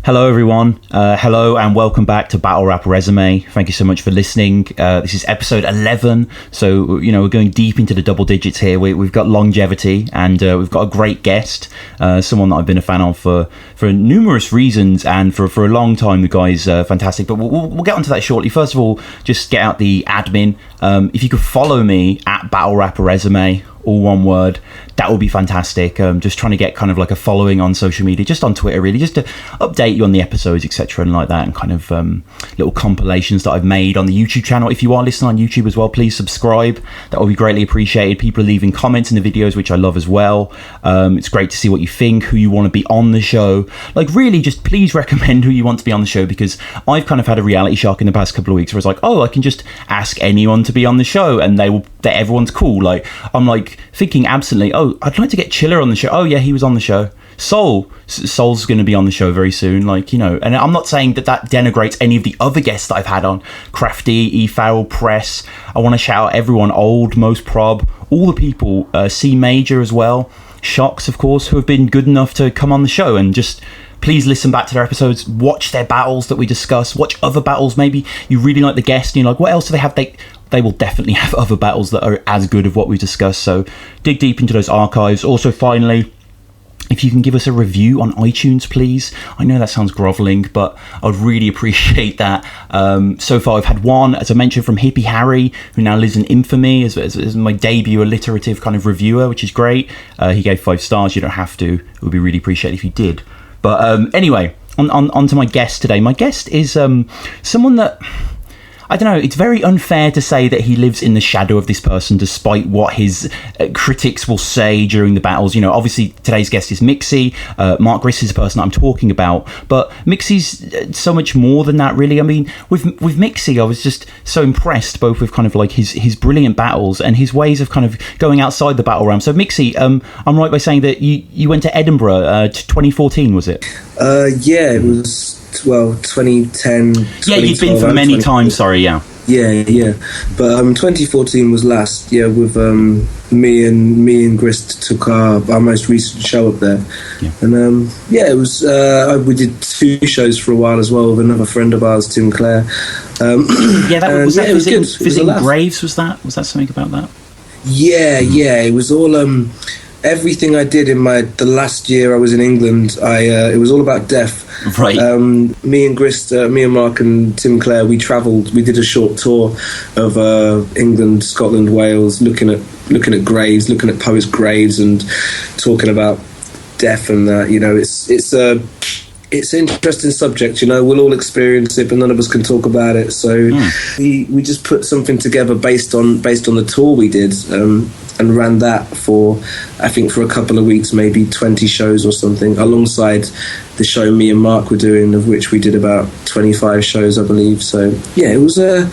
Hello everyone, hello and welcome back to Battle Rap Resume. Thank you so much for listening. This is episode 11, so we're going deep into the double digits here. We've got longevity and we've got a great guest, someone that I've been a fan of for numerous reasons and for a long time. The guy's fantastic, but we'll get onto that shortly. First of all, just get out the admin. If you could follow me at Battle Rap Resume, all one word, that would be fantastic. Just trying to get kind of like a following on social media, just on Twitter really, just to update you on the episodes, etc. and like that, and kind of little compilations that I've made on the YouTube channel. If you are listening on YouTube as well, please subscribe. That would be greatly appreciated. People are leaving comments in the videos, which I love as well. It's great to see what you think, who you want to be on the show. Like really, just please recommend who you want to be on the show, because I've kind of had a reality shock in the past couple of weeks where it's like, oh, I can just ask anyone to be on the show and that everyone's cool. Like I'm like thinking absently, oh, I'd like to get Chiller on the show. Oh yeah, he was on the show. Soul's going to be on the show very soon, and I'm not saying that denigrates any of the other guests that I've had on. Crafty, E. Farrell, Press. I want to shout out everyone, Old, Most Prob, all the people, C Major as well, Shocks of course, who have been good enough to come on the show. And just please listen back to their episodes, watch their battles that we discuss, watch other battles. Maybe you really like the guest and you're like, what else do they have? They will definitely have other battles that are as good as what we discussed, so dig deep into those archives. Also, finally, if you can give us a review on iTunes, please. I know that sounds grovelling, but I'd really appreciate that. So far, I've had one, as I mentioned, from Hippie Harry, who now lives in infamy as my debut alliterative kind of reviewer, which is great. He gave 5 stars. You don't have to. It would be really appreciated if you did. But anyway, on to my guest today. My guest is someone that, I don't know, it's very unfair to say that he lives in the shadow of this person despite what his critics will say during the battles. Obviously today's guest is Mixy. Mark Grist is the person that I'm talking about, but Mixy's so much more than that really. I mean, with Mixy, I was just so impressed both with kind of like his brilliant battles and his ways of kind of going outside the battle realm. So Mixy, I'm right by saying that you went to Edinburgh 2014, was it? Yeah, it was 2010. Yeah, you've been for many times. Sorry, yeah. Yeah. But 2014 was last. Yeah, with me and Grist took our most recent show up there. Yeah. And it was. We did 2 shows for a while as well with another friend of ours, Tim Clare. It was good. Visiting Graves, was that something about that? Yeah. It was all. Everything I did in the last year I was in England, it was all about death. Right. Me and Grist, me and Mark and Tim Clare, we travelled. We did a short tour of England, Scotland, Wales, looking at graves, looking at poets' graves, and talking about death and that. It's an interesting subject. We'll all experience it, but none of us can talk about it. So we just put something together based on the tour we did. And ran that for a couple of weeks, maybe 20 shows or something, alongside the show me and Mark were doing, of which we did about 25 shows, I believe. So yeah, it was a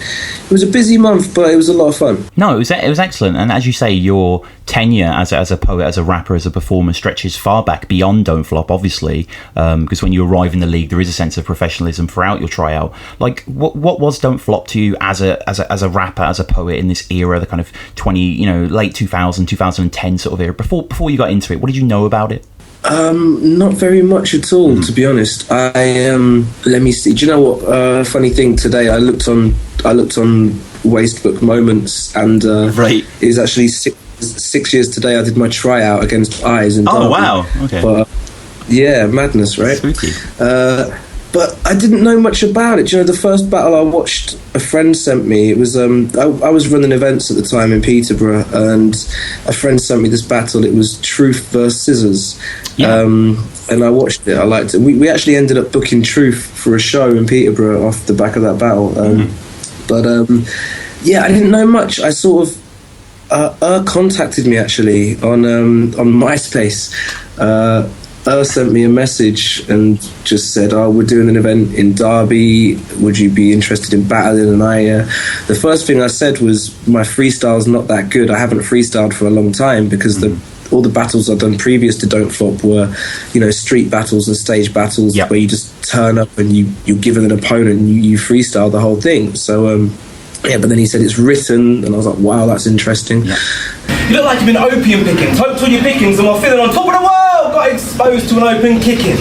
busy month, but it was a lot of fun. No, it was excellent. And as you say, your tenure as a poet, as a rapper, as a performer stretches far back beyond Don't Flop, obviously, because when you arrive in the league, there is a sense of professionalism throughout your tryout. Like, what was Don't Flop to you as a rapper, as a poet in this era, the kind of late 2000, 2010 sort of era, before you got into it? What did you know about it? Not very much at all, to be honest. Let me see. Do you know what? Funny thing, today I looked on Wastebook Moments, and right. It was actually 6 years today. I did my tryout against Eyez in Derby. Oh wow! Okay. But, yeah, madness, right? Spooky. But I didn't know much about it. The first battle I watched, a friend sent me. It was I was running events at the time in Peterborough, and a friend sent me this battle. It was Truth versus Scizzahz. Yeah. And I watched it. I liked it. We actually ended up booking Truth for a show in Peterborough off the back of that battle. But I didn't know much. I sort of contacted me actually on MySpace. Sent me a message and just said, "Oh, we're doing an event in Derby. Would you be interested in battling?" And the first thing I said was, "My freestyle's not that good. I haven't freestyled for a long time because all the battles I've done previous to Don't Flop were, street battles and stage battles where you just turn up and you're given an opponent and you freestyle the whole thing." So but then he said it's written, and I was like, "Wow, that's interesting." Yeah. You look like you've been opium picking. Hope to all your pickings and while feeling on top of the world, got exposed to an open kicking.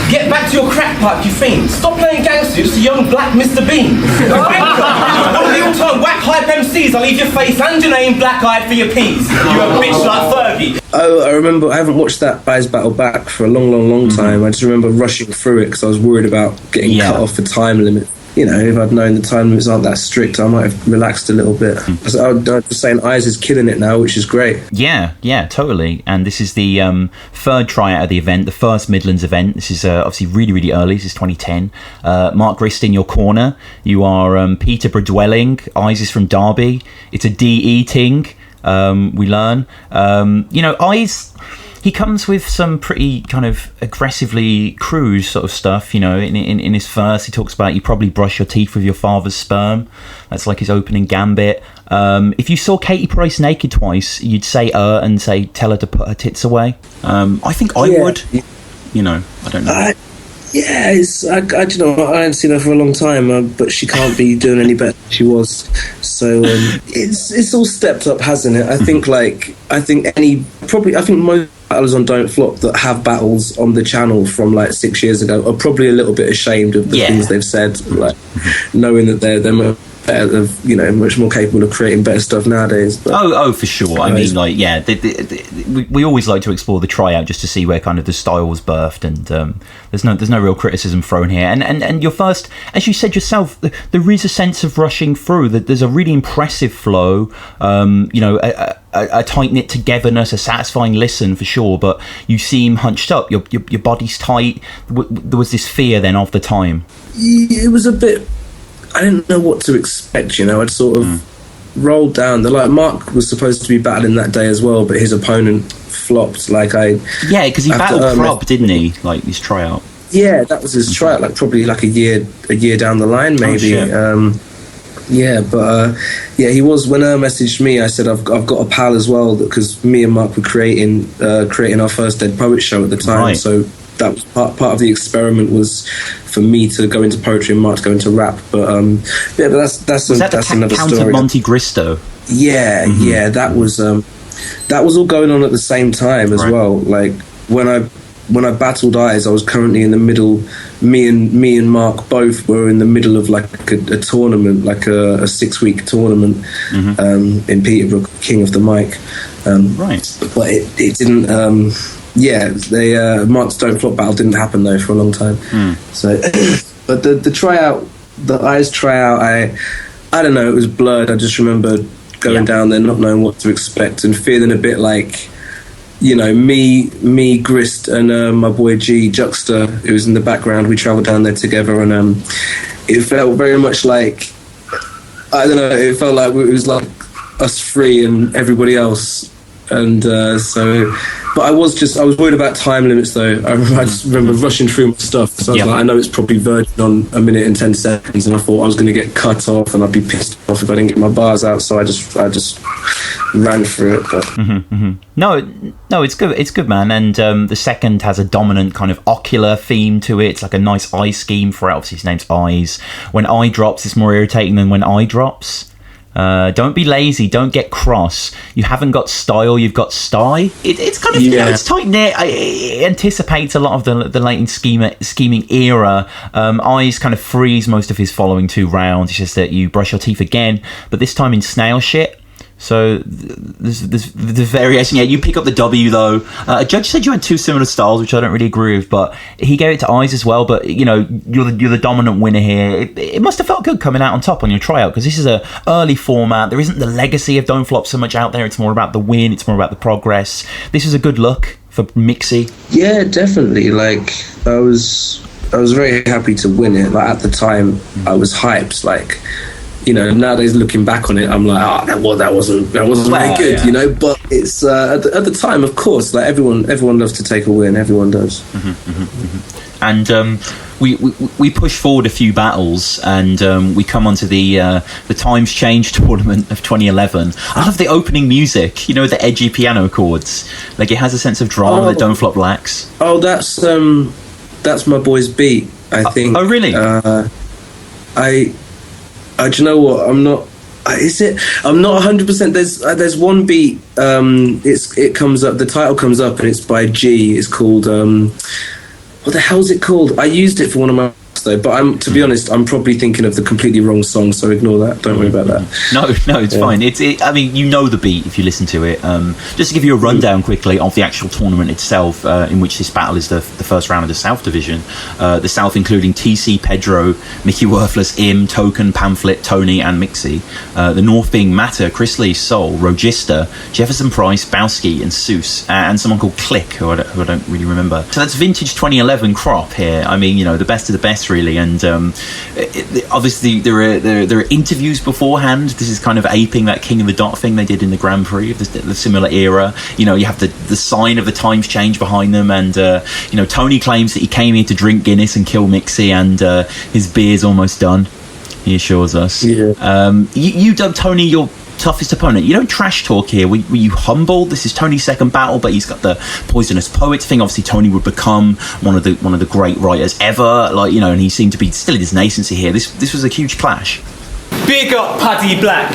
Get back to your crack pipe, you fiend. Stop playing gangster, you're just a young black Mr. Bean. One of the all-time whack hype MCs, I'll leave your face and your name black-eyed for your peas. You a bitch like Fergie. Oh, I remember, I haven't watched that Eyez battle back for a long time. I just remember rushing through it because I was worried about getting cut off for time limit. You know, if I'd known the time limits aren't that strict, I might have relaxed a little bit. So I was saying Eyez is killing it now, which is great. Yeah, totally. And this is the third tryout of the event, the first Midlands event. This is obviously really, really early. This is 2010. Mark Grist in your corner. You are Peterborough dwelling. Eyez is from Derby. It's a DE ting, we learn. Eyez... He comes with some pretty kind of aggressively cruise sort of stuff, you know. In his verse, he talks about you probably brush your teeth with your father's sperm. That's like his opening gambit. If you saw Katie Price naked twice, you'd say and say tell her to put her tits away. I think I would. You know, I don't know. I don't know. I haven't seen her for a long time, but she can't be doing any better than she was. So it's all stepped up, hasn't it? I think most battles on Don't Flop that have battles on the channel from like 6 years ago are probably a little bit ashamed of the things they've said, like knowing that they're better, much more capable of creating better stuff nowadays. But, for sure. I mean, like, we always like to explore the tryout just to see where kind of the style was birthed, and there's no real criticism thrown here. And your first, as you said yourself, there is a sense of rushing through. That there's a really impressive flow. A tight-knit togetherness, a satisfying listen for sure, but you seem hunched up, your body's tight. There was this fear then of the time. It was a bit, I didn't know what to expect, you know. I'd sort of rolled down. Mark was supposed to be battling that day as well, but his opponent flopped. Yeah, because he battled Prob, didn't he? Like, his tryout. Yeah, that was his tryout, probably a year down the line, maybe. He was. When messaged me, I said I've got a pal as well, because me and Mark were creating our first Dead Poet show at the time. Right. So that was part of the experiment, was for me to go into poetry and Mark to go into rap. But but that's another Count story. Of Monte Cristo? Yeah, that was all going on at the same time as well. Like when I battled Eyez, I was currently in the middle. Me and Mark both were in the middle of like a tournament, like a 6-week tournament in Peterborough, King of the Mic. Right. But it didn't. Mark's Don't Flop battle didn't happen though for a long time. So, but the tryout, the Eyez tryout, I don't know. It was blurred. I just remember going down there, not knowing what to expect, and feeling a bit like, you know, me, Grist, and my boy G, Juxta, who was in the background. We travelled down there together, and it felt very much like, I don't know, it felt like it was like us three and everybody else. And but I was worried about time limits though. I just remember rushing through my stuff. So I was like, I know it's probably verging on 1 minute and 10 seconds, and I thought I was going to get cut off and I'd be pissed off if I didn't get my bars out. So I just ran through it. But. No, it's good. It's good, man. And the second has a dominant kind of ocular theme to it. It's like a nice eye scheme for it. Obviously, his name's Eyez. When I drops, it's more irritating than when I drops. Don't be lazy. Don't get cross. You haven't got style. You've got sty. It's kind of it's tight knit. It anticipates a lot of the latent scheming era. Eyez kind of frees most of his following 2 rounds. It's just that you brush your teeth again, but this time in snail shit. So there's variation. Yeah, you pick up the W though. A judge said you had 2 similar styles, which I don't really agree with, but he gave it to Eyez as well. But you know, you're the dominant winner here. It must have felt good coming out on top on your tryout, because this is a early format. There isn't the legacy of Don't Flop so much out there. It's more about the win. It's more about the progress. This is a good look for Mixy. Yeah, definitely. Like I was very happy to win it. Like at the time, I was hyped. Like, you know, nowadays looking back on it, I'm like, that wasn't very good, you know. But it's at the time, of course, like everyone loves to take a win. Everyone does. And we push forward a few battles, and we come onto the Times Change tournament of 2011. I love the opening music. You know, the edgy piano chords. Like, it has a sense of drama that Don't Flop lacks. Oh, that's my boy's beat, I think. Oh, really? Do you know what? I'm not. I'm not 100%. There's one beat. It comes up. The title comes up, and it's by G. It's called. what the hell's it called? I used it for one of my though, but to be honest, I'm probably thinking of the completely wrong song, so ignore that. Don't worry about that. No, it's fine. I mean, you know the beat if you listen to it. Just to give you a rundown quickly of the actual tournament itself, in which this battle is the first round of the South Division. The South including TC, Pedro, Mickey Worthless, Im, Token, Pamflit, Tony, and Mixy. The North being Matter, Chrisley, Soul, Rogista, Jefferson Price, Bowski, and Seuss, and someone called Click, who I don't really remember. So that's vintage 2011 crop here. I mean, the best of the best, really. And obviously there are interviews beforehand. This is kind of aping that King of the Dot thing they did in the Grand Prix of the similar era. You have the sign of the times change behind them, and Tony claims that he came here to drink Guinness and kill Mixy, and his beer's almost done, he assures us. You dubbed Tony your toughest opponent. You don't trash talk here. Were you humble? This is Tony's second battle, but he's got the poisonous poets thing. Obviously Tony would become one of the great writers ever, and he seemed to be still in his nascency here. This was a huge clash. Big up Paddy Black,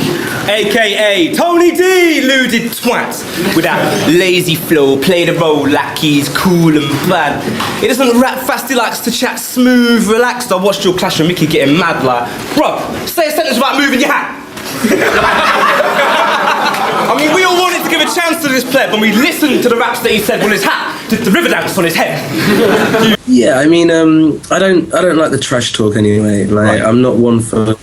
aka Tony D, lewded twat. With that lazy flow, play the role like he's cool and bad. He doesn't rap fast, he likes to chat smooth, relaxed. I watched your clash with Mickey getting mad like, bro, say a sentence without moving your hat. I mean, we all wanted to give a chance to this pleb, when we listened to the raps that he said when his hat did the river dance on his head. Yeah, I mean, I don't like the trash talk anyway. Like, I'm not one for.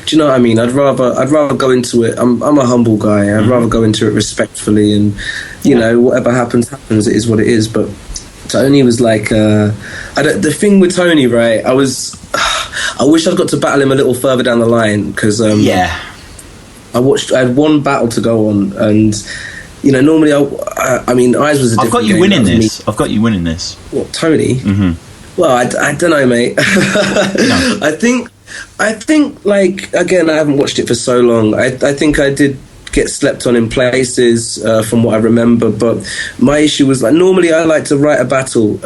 Do you know what I mean? I'd rather go into it. I'm a humble guy. I'd rather go into it respectfully, and whatever happens. It is what it is. But Tony was like, the thing with Tony, right? I wish I'd got to battle him a little further down the line, because I had one battle to go on, and normally I mean, Eyez was a different I've got you game. winning this. What, Tony? Mm-hmm. Well, I don't know, mate. No. I think, like, again, I haven't watched it for so long. I think I did get slept on in places, from what I remember, but my issue was, like, normally I like to write a battle.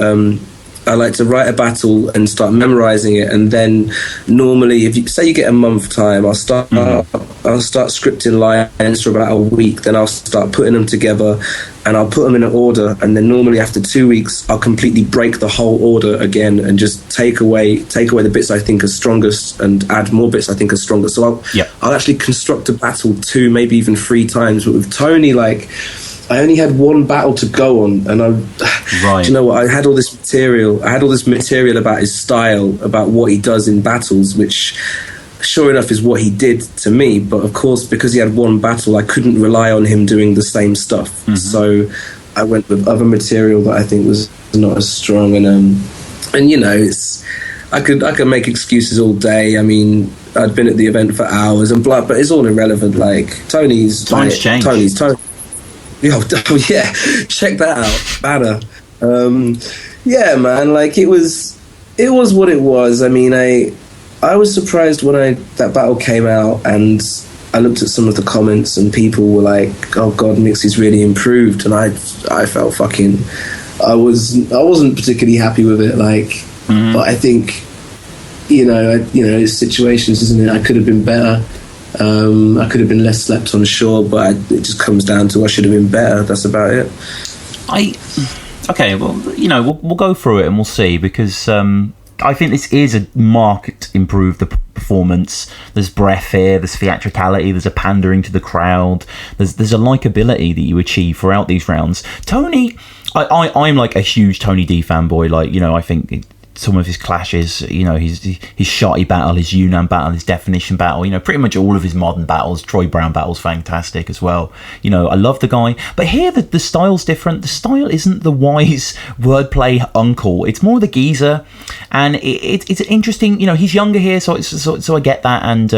I like to write a battle and start memorizing it, and then normally, if you say you get a month time, I'll start scripting lines for about a week. Then I'll start putting them together, and I'll put them in an order. And then normally after 2 weeks, I'll completely break the whole order again and just take away the bits I think are strongest and add more bits I think are stronger. So I'll actually construct a battle 2, maybe even 3 times. But with Tony, like, I only had one battle to go on, and do you know what? I had all this material about his style, about what he does in battles, which, sure enough, is what he did to me. But of course, because he had one battle, I couldn't rely on him doing the same stuff. Mm-hmm. So I went with other material that I think was not as strong. And it's I could make excuses all day. I mean, I'd been at the event for hours and blah, but it's all irrelevant. Like, Tony's changed. Tony. Oh yeah, check that out. Banner. Yeah, man, like, it was what it was. I mean, I was surprised when that battle came out, and I looked at some of the comments, and people were like, "Oh God, Mixy's really improved," and I felt fucking. I wasn't particularly happy with it, like, but I think, it's situations, isn't it? I could have been better. I could have been less slept on, sure, but it just comes down to I should have been better. That's about it. Okay, well, we'll go through it and we'll see, because I think this is a marked improved performance. There's breath here, there's theatricality, there's a pandering to the crowd, there's a likability that you achieve throughout these rounds. Tony, I'm like a huge Tony D fanboy. Like, I think some of his clashes, his Shotty battle, his Yunnan battle, his Definition battle, pretty much all of his modern battles, Troy Brown battles, fantastic as well. I love the guy, but here the style's different. The style isn't the wise wordplay uncle, it's more the geezer, and it's interesting. He's younger here, so I get that, and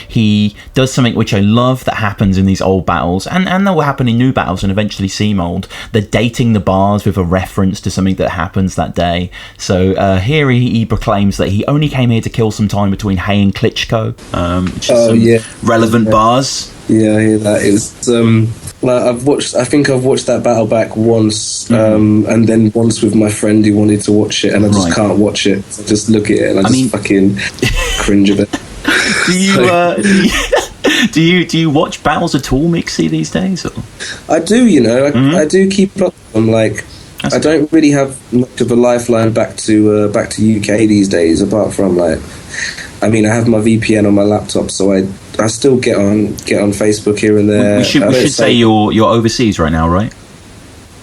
he does something which I love that happens in these old battles, and that will happen in new battles and eventually C-mold. They're dating the bars with a reference to something that happens that day. So here he proclaims that he only came here to kill some time between Hay and Klitschko, which is relevant bars. Yeah, I hear that. It's I think I've watched that battle back once, and then once with my friend who wanted to watch it, and I just can't watch it. So I just look at it and I just fucking cringe a bit. Do you watch battles at all, Mixy, these days? Or? I do, I do keep up. I'm like, I don't really have much of a lifeline back to UK these days, apart from like, I mean, I have my VPN on my laptop, so I still get on Facebook here and there. We should say you're overseas right now, right?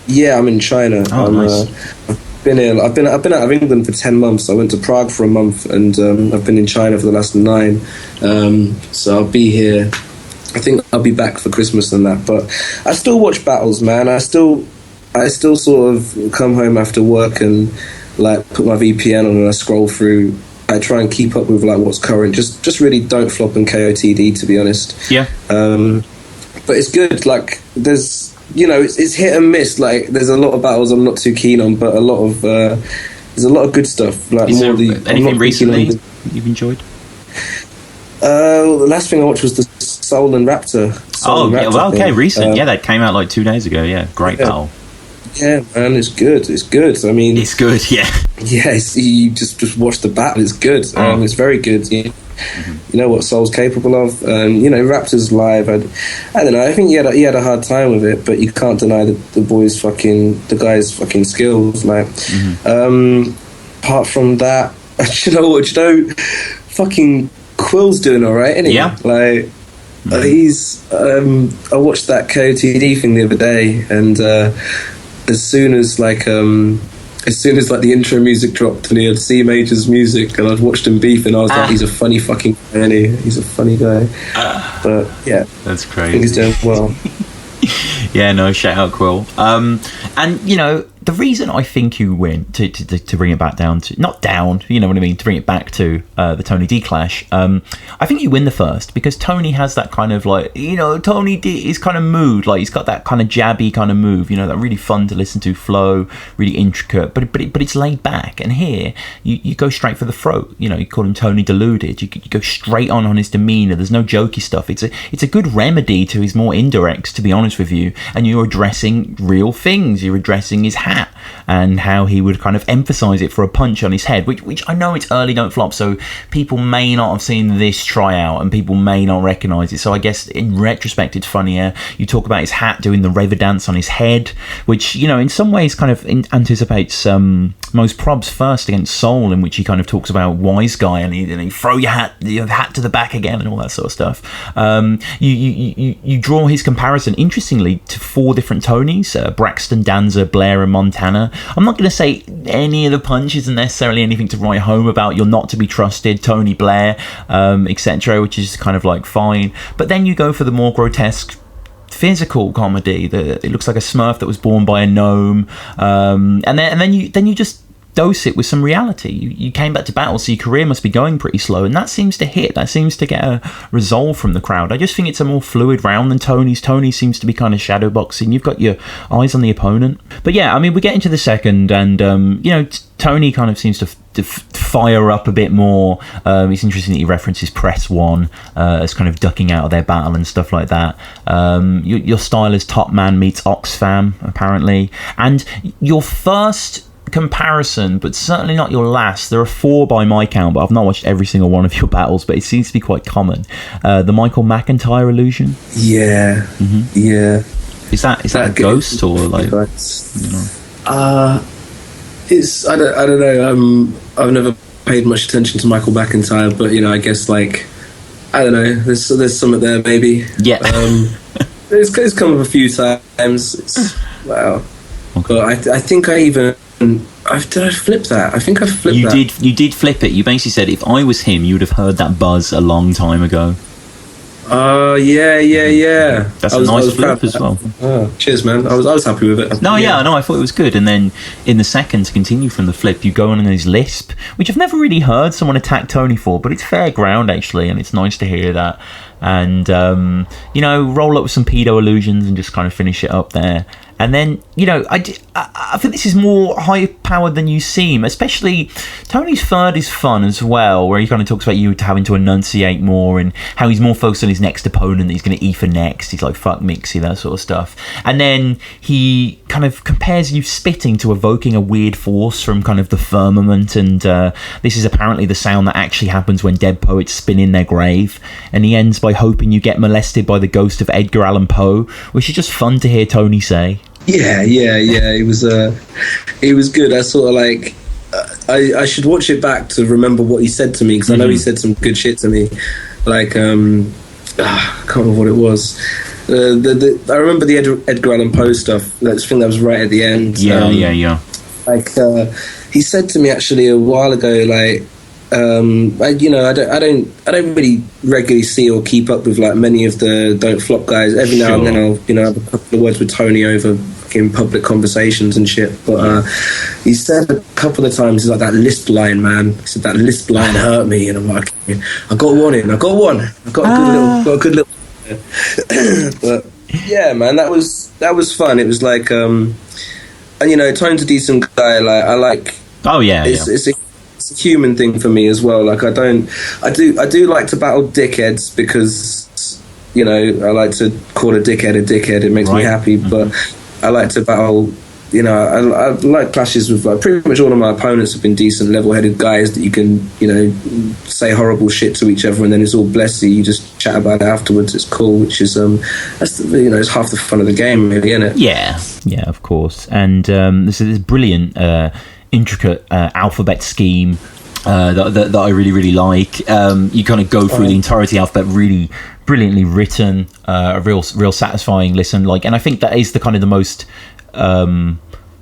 Yeah, I'm in China. Oh, nice. I've been out of England for 10 months. I went to Prague for a month, and I've been in China for the last 9. So I'll be here. I think I'll be back for Christmas and that. But I still watch battles, man. I still sort of come home after work and like put my VPN on and I scroll through. I try and keep up with like what's current. Just really don't flop and KOTD, to be honest. Yeah. But it's good. Like there's, you know, it's hit and miss. Like there's a lot of battles I'm not too keen on, but there's a lot of good stuff. Like is there anything recently you've enjoyed? The last thing I watched was the Soul and Raptor. Recent. Yeah, that came out like 2 days ago. Yeah, great battle. Yeah, man, it's good. It's good. I mean, it's good. Yeah. Yeah, you just watch the battle. It's good. It's very good. You know what Soul's capable of. You know, Raptor's live. I don't know. I think he had a hard time with it, but you can't deny the guy's fucking skills. Like, apart from that, you know, fucking Quill's doing all right, isn't he? Yeah. Like, he's. I watched that KOTD thing the other day, and as soon as the intro music dropped and he had C Major's music and I'd watched him beef and I was like, he's a funny fucking guy, he's a funny guy. But yeah, that's crazy. I think he's doing well. Yeah, no, shout out Quill. And you know, the reason I think you win, to bring it back down to, not down, you know what I mean, to bring it back to the Tony D clash, I think you win the first because Tony has that kind of like, you know, Tony D is kind of mood, like he's got that kind of jabby kind of move, you know, that really fun to listen to flow, really intricate, but it's laid back. And here you go straight for the throat, you know, you call him Tony Deluded, you go straight on his demeanor. There's no jokey stuff. It's a good remedy to his more indirects, to be honest with you, and you're addressing real things. You're addressing his hat and how he would kind of emphasize it for a punch on his head, which I know it's early, don't flop, so people may not have seen this tryout and people may not recognize it. So I guess in retrospect it's funnier. You talk about his hat doing the Rever dance on his head, which, you know, in some ways kind of anticipates most probs first against Soul, in which he kind of talks about wise guy and he throw your hat to the back again and all that sort of stuff. You draw his comparison interestingly to 4 different Tonys, Braxton, Danza, Blair and Montana. I'm not going to say any of the punches are necessarily anything to write home about. You're not to be trusted, Tony Blair, etc., which is kind of like fine. But then you go for the more grotesque physical comedy. It looks like a Smurf that was born by a gnome, and then you just dose it with some reality. You came back to battle, so your career must be going pretty slow, and that seems to hit. That seems to get a resolve from the crowd. I just think it's a more fluid round than Tony's. Tony seems to be kind of shadow boxing. You've got your eyes on the opponent. But yeah, I mean, we get into the second, and you know, Tony kind of seems to fire up a bit more. It's interesting that he references Press 1 as kind of ducking out of their battle and stuff like that. Your style is Top Man meets Oxfam, apparently, and your first comparison, but certainly not your last. There are 4 by my count, but I've not watched every single one of your battles, but it seems to be quite common. The Michael McIntyre illusion. Yeah. Yeah. Is that a ghost or like? You know? It's I don't know. I've never paid much attention to Michael McIntyre, but you know, I guess like I don't know. There's something there maybe. Yeah. It's come up a few times. Wow. Okay. But I think did I flip that? I think I flipped that. You did flip it. You basically said if I was him, you would have heard that buzz a long time ago. Yeah. That's a nice flip as well. Oh, cheers, man. I was happy with it. No, yeah, I thought it was good. And then in the second, to continue from the flip, you go on his lisp, which I've never really heard someone attack Tony for, but it's fair ground actually, and it's nice to hear that. And you know, roll up with some pedo illusions and just kind of finish it up there. And then, you know, I think this is more high-powered than you seem, especially Tony's third is fun as well, where he kind of talks about you having to enunciate more and how he's more focused on his next opponent that he's going to for next. He's like, fuck Mixy, that sort of stuff. And then he kind of compares you spitting to evoking a weird force from kind of the firmament, and this is apparently the sound that actually happens when dead poets spin in their grave. And he ends by hoping you get molested by the ghost of Edgar Allan Poe, which is just fun to hear Tony say. Yeah. He was good. I sort of like. I should watch it back to remember what he said to me, because I know he said some good shit to me. Like, I can't remember what it was. I remember the Edgar Allan Poe stuff. That thing that was right at the end. Yeah. Like, he said to me actually a while ago, like, I don't really regularly see or keep up with like many of the Don't Flop guys. Every now and then I'll have a couple of words with Tony over in public conversations and shit. But he said a couple of times, he's like, that lisp line, man. He said that lisp line hurt me, and I'm like, I got one. I got a good little. But yeah, man, that was fun. It was like, and Tony's a decent guy. Like, I like. Oh yeah, it's a human thing for me as well. Like, I do like to battle dickheads, because I like to call a dickhead. It makes me happy. But I like to battle. I like clashes with like pretty much all of my opponents have been decent, level-headed guys that you can say horrible shit to each other, and then it's all blessy. You just chat about it afterwards. It's cool, which is that's it's half the fun of the game, really, isn't it? Yeah, of course. And this brilliant, intricate alphabet scheme that I really, really like. You kind of go through the entirety of the alphabet, really brilliantly written, a real satisfying listen. Like, and I think that is the kind of the most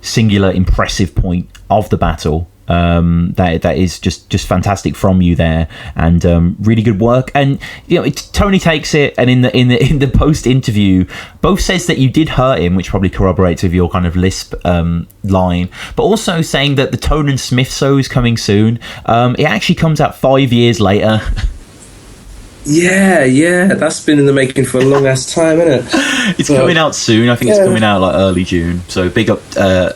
singular, impressive point of the battle. That is just fantastic from you there, and really good work. And Tony takes it, and in the post interview, both says that you did hurt him, which probably corroborates with your kind of lisp line, but also saying that the Tone and Smith show is coming soon. It actually comes out 5 years later. Yeah, that's been in the making for a long ass time, isn't it? It's coming out soon. I think it's coming out like early June. So big up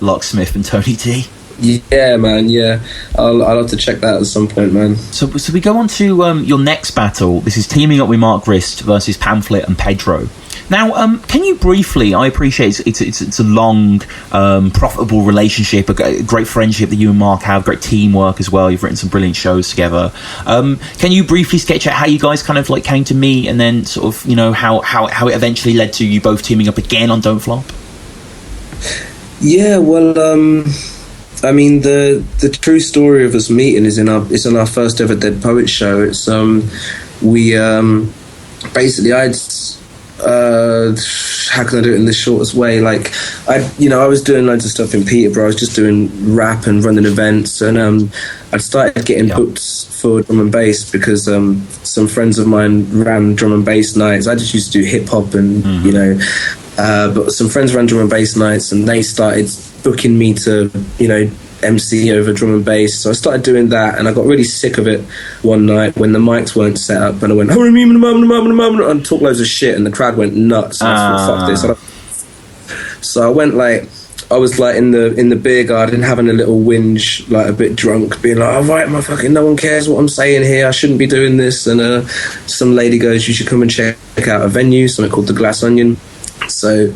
Locksmith and Tony T. Yeah, man. Yeah, I'll have to check that at some point, man. So we go on to your next battle. This is teaming up with Mark Grist versus Pamflit and Pedro. Now, can you briefly? I appreciate it's a long, profitable relationship, a great friendship that you and Mark have, great teamwork as well. You've written some brilliant shows together. Can you briefly sketch out how you guys kind of like came to meet, and then sort of how it eventually led to you both teaming up again on Don't Flop? Yeah, well, I mean, the true story of us meeting is in our first ever Dead Poets show. It's we basically how can I do it in the shortest way? Like, I was doing loads of stuff in Peterborough. I was just doing rap and running events, and I'd started getting booked for drum and bass because some friends of mine ran drum and bass nights. I just used to do hip hop and but some friends ran drum and bass nights, and they started booking me to MC over drum and bass. So I started doing that, and I got really sick of it one night when the mics weren't set up, and I went and talked loads of shit, and the crowd went nuts. And I thought, fuck this. So I went I was in the beer garden having a little whinge, like a bit drunk, being like, "All right, no one cares what I'm saying here. I shouldn't be doing this." And some lady goes, "You should come and check out a venue, something called the Glass Onion." So,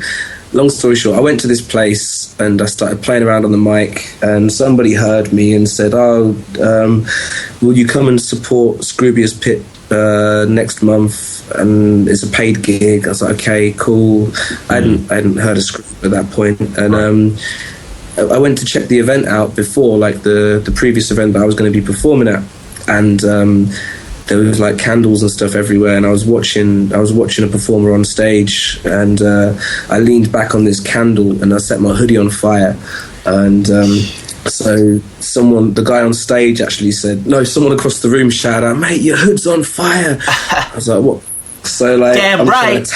long story short, I went to this place and I started playing around on the mic, and somebody heard me and said, will you come and support Scroobius Pit next month? And it's a paid gig. I was like, okay, cool. I hadn't heard of Scroobius at that point. And I went to check the event out before, like the previous event that I was going to be performing at, and there was like candles and stuff everywhere, and I was watching a performer on stage, and I leaned back on this candle and I set my hoodie on fire, and so the guy on stage actually said, no, someone across the room shouted out, "Mate, your hood's on fire." I was like, what? So like, damn right.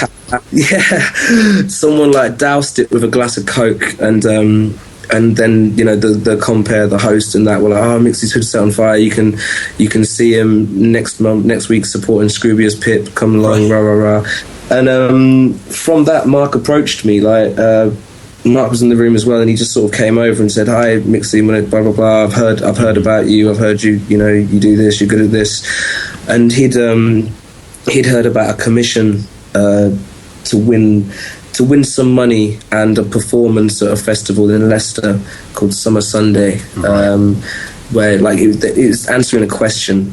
Someone like doused it with a glass of Coke, and then the compere, the host, and that were like, "Oh, Mixy's hood set on fire. You can see him next week supporting Scroobius Pit. Come along, rah rah rah." And from that, Mark approached me. Like, Mark was in the room as well, and he just sort of came over and said, "Hi, Mixy, blah blah blah. I've heard about you. I've heard you. You do this. You're good at this." And he'd heard about a commission to win some money and a performance at a festival in Leicester called Summer Sunday, where like it was answering a question,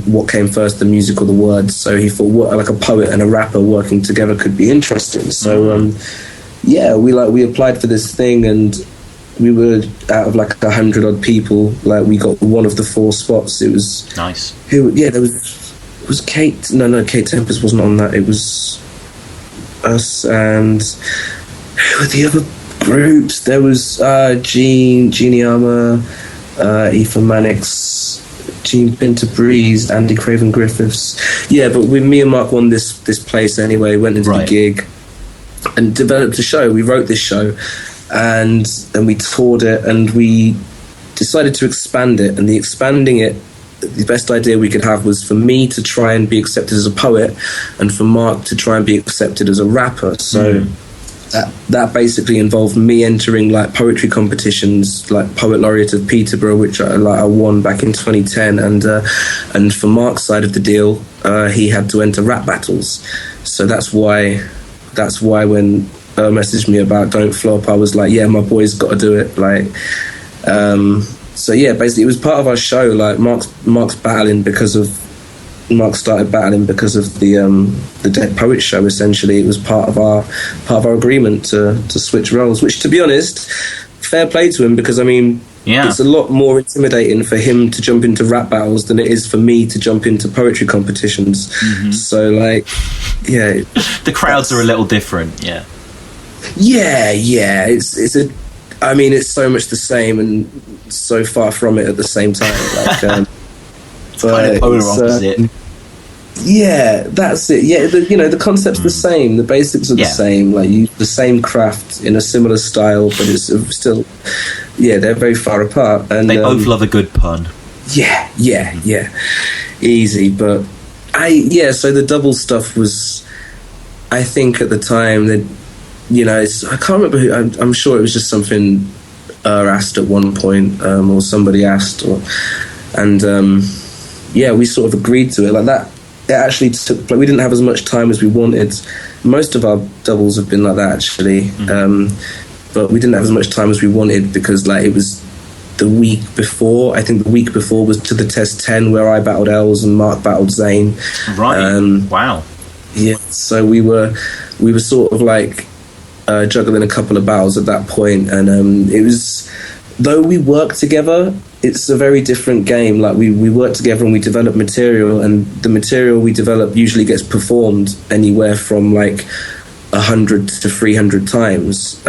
what came first, the music or the words. So he thought, what, like a poet and a rapper working together could be interesting. So yeah, we applied for this thing, and we were out of like 100 odd people. Like, we got one of the 4 spots. It was nice. There was Kate. No, Kate Tempest wasn't on that. It was us, and who were the other groups? There was Jeannie Armour, Ethan Mannix, Gene Pinter Breeze, Andy Craven Griffiths. Yeah, but me and Mark won this place anyway. Went into the gig and developed a show. We wrote this show, and then we toured it, and we decided to expand it. And the best idea we could have was for me to try and be accepted as a poet, and for Mark to try and be accepted as a rapper. So that basically involved me entering like poetry competitions, like Poet Laureate of Peterborough, which I won back in 2010, and for Mark's side of the deal, he had to enter rap battles. So that's why when messaged me about Don't Flop, I was like, yeah, my boy's got to do it. Like, so yeah, basically it was part of our show. Like, Mark started battling because of the Dead Poets show. Essentially, it was part of our agreement to switch roles. Which, to be honest, fair play to him, because I mean, it's a lot more intimidating for him to jump into rap battles than it is for me to jump into poetry competitions. Mm-hmm. So, like, yeah, the crowds are a little different. Yeah. I mean, it's so much the same and so far from it at the same time. Like, kind of polar opposite. Yeah, that's it. Yeah, the concept's the same. The basics are the same. Like, the same craft in a similar style, but it's still, they're very far apart. And they both love a good pun. Yeah. Easy, but so the double stuff was, I think at the time that, I can't remember who. I'm sure it was just something asked at one point, or somebody asked, and we sort of agreed to it like that. It actually took. We didn't have as much time as we wanted. Most of our doubles have been like that, actually, but we didn't have as much time as we wanted, because like it was the week before. I think the week before was To the Test 10, where I battled Els and Mark battled Zane. Right. Wow. Yeah. So we were sort of like juggling a couple of battles at that point, and it was, though we worked together, it's a very different game. Like, we work together and we develop material, and the material we develop usually gets performed anywhere from like 100 to 300 times.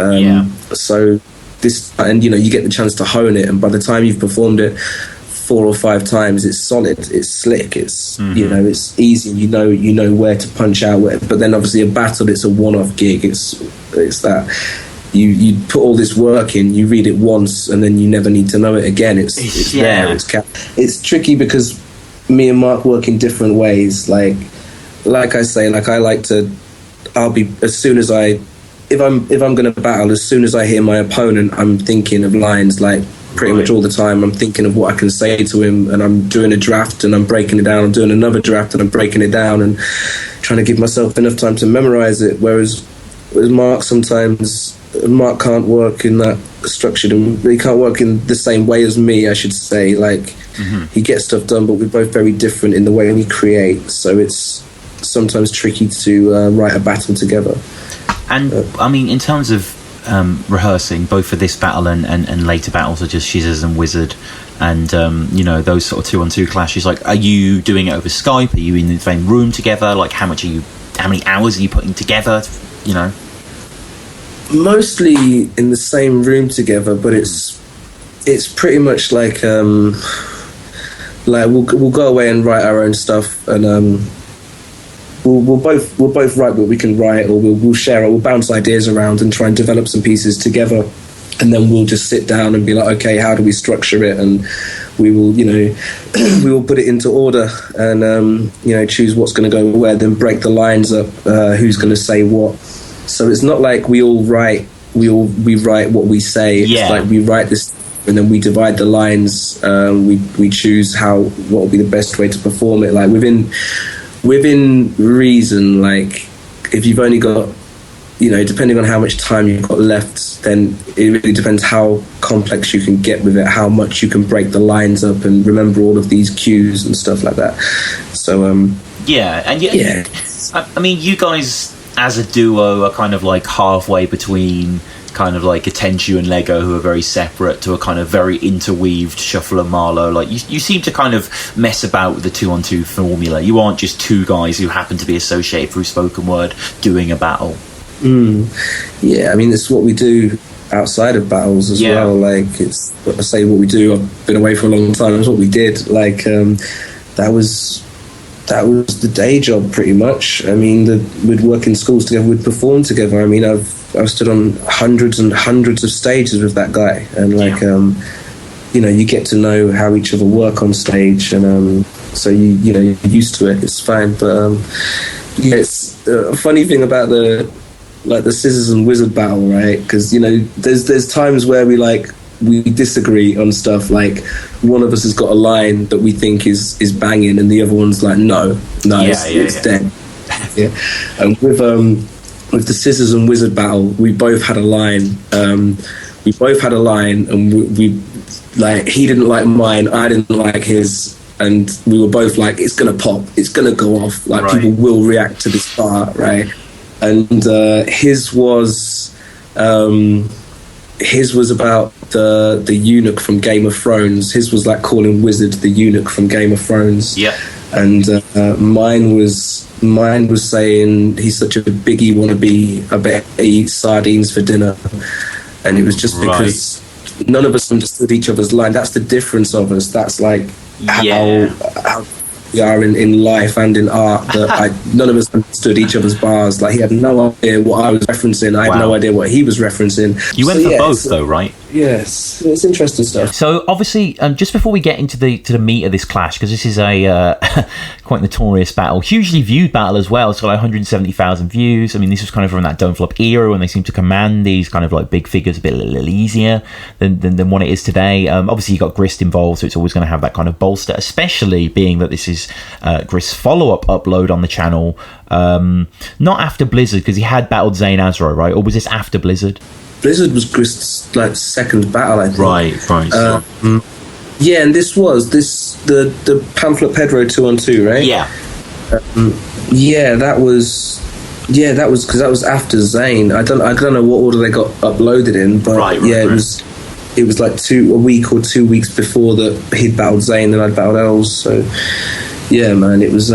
So this, and you get the chance to hone it, and by the time you've performed it 4 or 5 times, it's solid, it's slick, it's it's easy, you know where to punch out where. But then obviously a battle, it's a one-off gig. It's that you put all this work in, you read it once, and then you never need to know it again. It's there, it's tricky, because me and Mark work in different ways. Like I say, like I'll be, as soon as if I'm going to battle, as soon as I hear my opponent, I'm thinking of lines, like pretty much all the time. I'm thinking of what I can say to him, and I'm doing a draft and I'm breaking it down. I'm doing another draft and I'm breaking it down, and trying to give myself enough time to memorize it. Whereas Mark, sometimes Mark can't work in that structured, and he can't work in the same way as me, I should say. Like, he gets stuff done, but we're both very different in the way we create. So it's sometimes tricky to write a battle together. And I mean, in terms of rehearsing, both for this battle and later battles, such as Scizzahz and Wizard, and those sort of 2-on-2 clashes, like, are you doing it over Skype? Are you in the same room together? Like, how many hours are you putting together? Mostly in the same room together, but it's pretty much like we'll go away and write our own stuff, and we'll both write what we can write, or we'll share it, we'll bounce ideas around and try and develop some pieces together, and then we'll just sit down and be like, okay, how do we structure it? And we will we will put it into order, and choose what's going to go where, then break the lines up, who's going to say what. So it's not like we write what we say. It's like we write this, and then we divide the lines. We choose what will be the best way to perform it. Like, within reason. Like, if you've only got, depending on how much time you've got left, then it really depends how complex you can get with it, how much you can break the lines up and remember all of these cues and stuff like that. So I mean, you guys as a duo are kind of like halfway between kind of like Atenchu and Lego, who are very separate, to a kind of very interweaved Shuffle and Marlowe. Like you seem to kind of mess about with the 2-on-2 formula. You aren't just two guys who happen to be associated through spoken word doing a battle. Yeah, I mean, it's what we do outside of battles as well. Like, it's, I say what we do. I've been away for a long time. It's what we did. Like, that was the day job, pretty much. I mean, we'd work in schools together, we'd perform together. I mean, I've stood on hundreds and hundreds of stages with that guy, and like, you know, you get to know how each other work on stage, and so you know, you're used to it. It's fine, but yeah, it's a funny thing about the Scizzahz and Wizard battle, right? Because, you know, there's times where we disagree on stuff. Like, one of us has got a line that we think is banging, and the other one's like, no, it's dead. Yeah, and with the Scizzahz and Wizard battle, we both had a line. And we like, he didn't like mine, I didn't like his, and we were both like, it's gonna pop, it's gonna go off. Like, people will react to this bar, right? And his was about the eunuch from Game of Thrones. His was like calling Wizard the eunuch from Game of Thrones. Yeah. And mine was saying he's such a biggie wannabe, I bet he eats sardines for dinner. And it was just because none of us understood each other's line. That's the difference of us. That's like how we are in life and in art, that none of us understood each other's bars. Like, he had no idea what I was referencing, I had no idea what he was referencing. You went for both though, right? Yes, it's interesting stuff. So obviously, just before we get into the meat of this clash, because this is a quite notorious battle, hugely viewed battle as well. It's got like 170,000 views. I mean, this was kind of from that Don't Flop era when they seem to command these kind of like big figures a little easier than what it is today. Obviously, you got Grist involved, so it's always going to have that kind of bolster, especially being that this is Grist's follow-up upload on the channel. Not after Blizzard, because he had battled Zayn Azro, right? Or was this after Blizzard? Blizzard was Grist's like second battle, I think. Right. Yeah, and this was the Pamflit Pedro 2-on-2, right? Yeah. That was because that was after Zayn. I don't know what order they got uploaded in, but it was like a week or 2 weeks before that he'd battled Zayn and I'd battled Els. So yeah, man, it was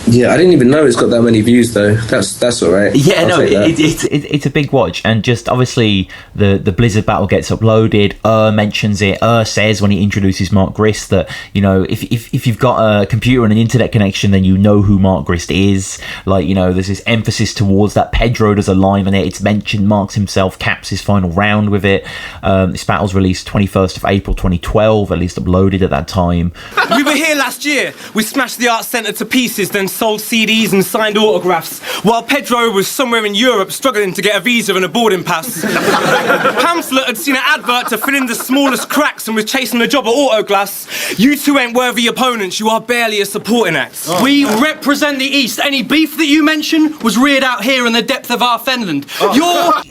I didn't even know it's got that many views though. That's all right. Yeah, it's a big watch, and just obviously the Blizzard battle gets uploaded. Mentions it. Says when he introduces Mark Grist that, you know, if you've got a computer and an internet connection, then you know who Mark Grist is. Like, you know, there's this emphasis towards that. Pedro does a line on it. It's mentioned. Marks himself caps his final round with it. This battle's released 21st of April 2012, at least uploaded at that time. We were here last year. We smashed the art centre to pieces, then sold CDs and signed autographs, while Pedro was somewhere in Europe struggling to get a visa and a boarding pass. Pamflit had seen an advert to fill in the smallest cracks and was chasing a job at Autoglass. You two ain't worthy opponents, you are barely a supporting act. We represent the East. Any beef that you mention was reared out here in the depth of our Fenland.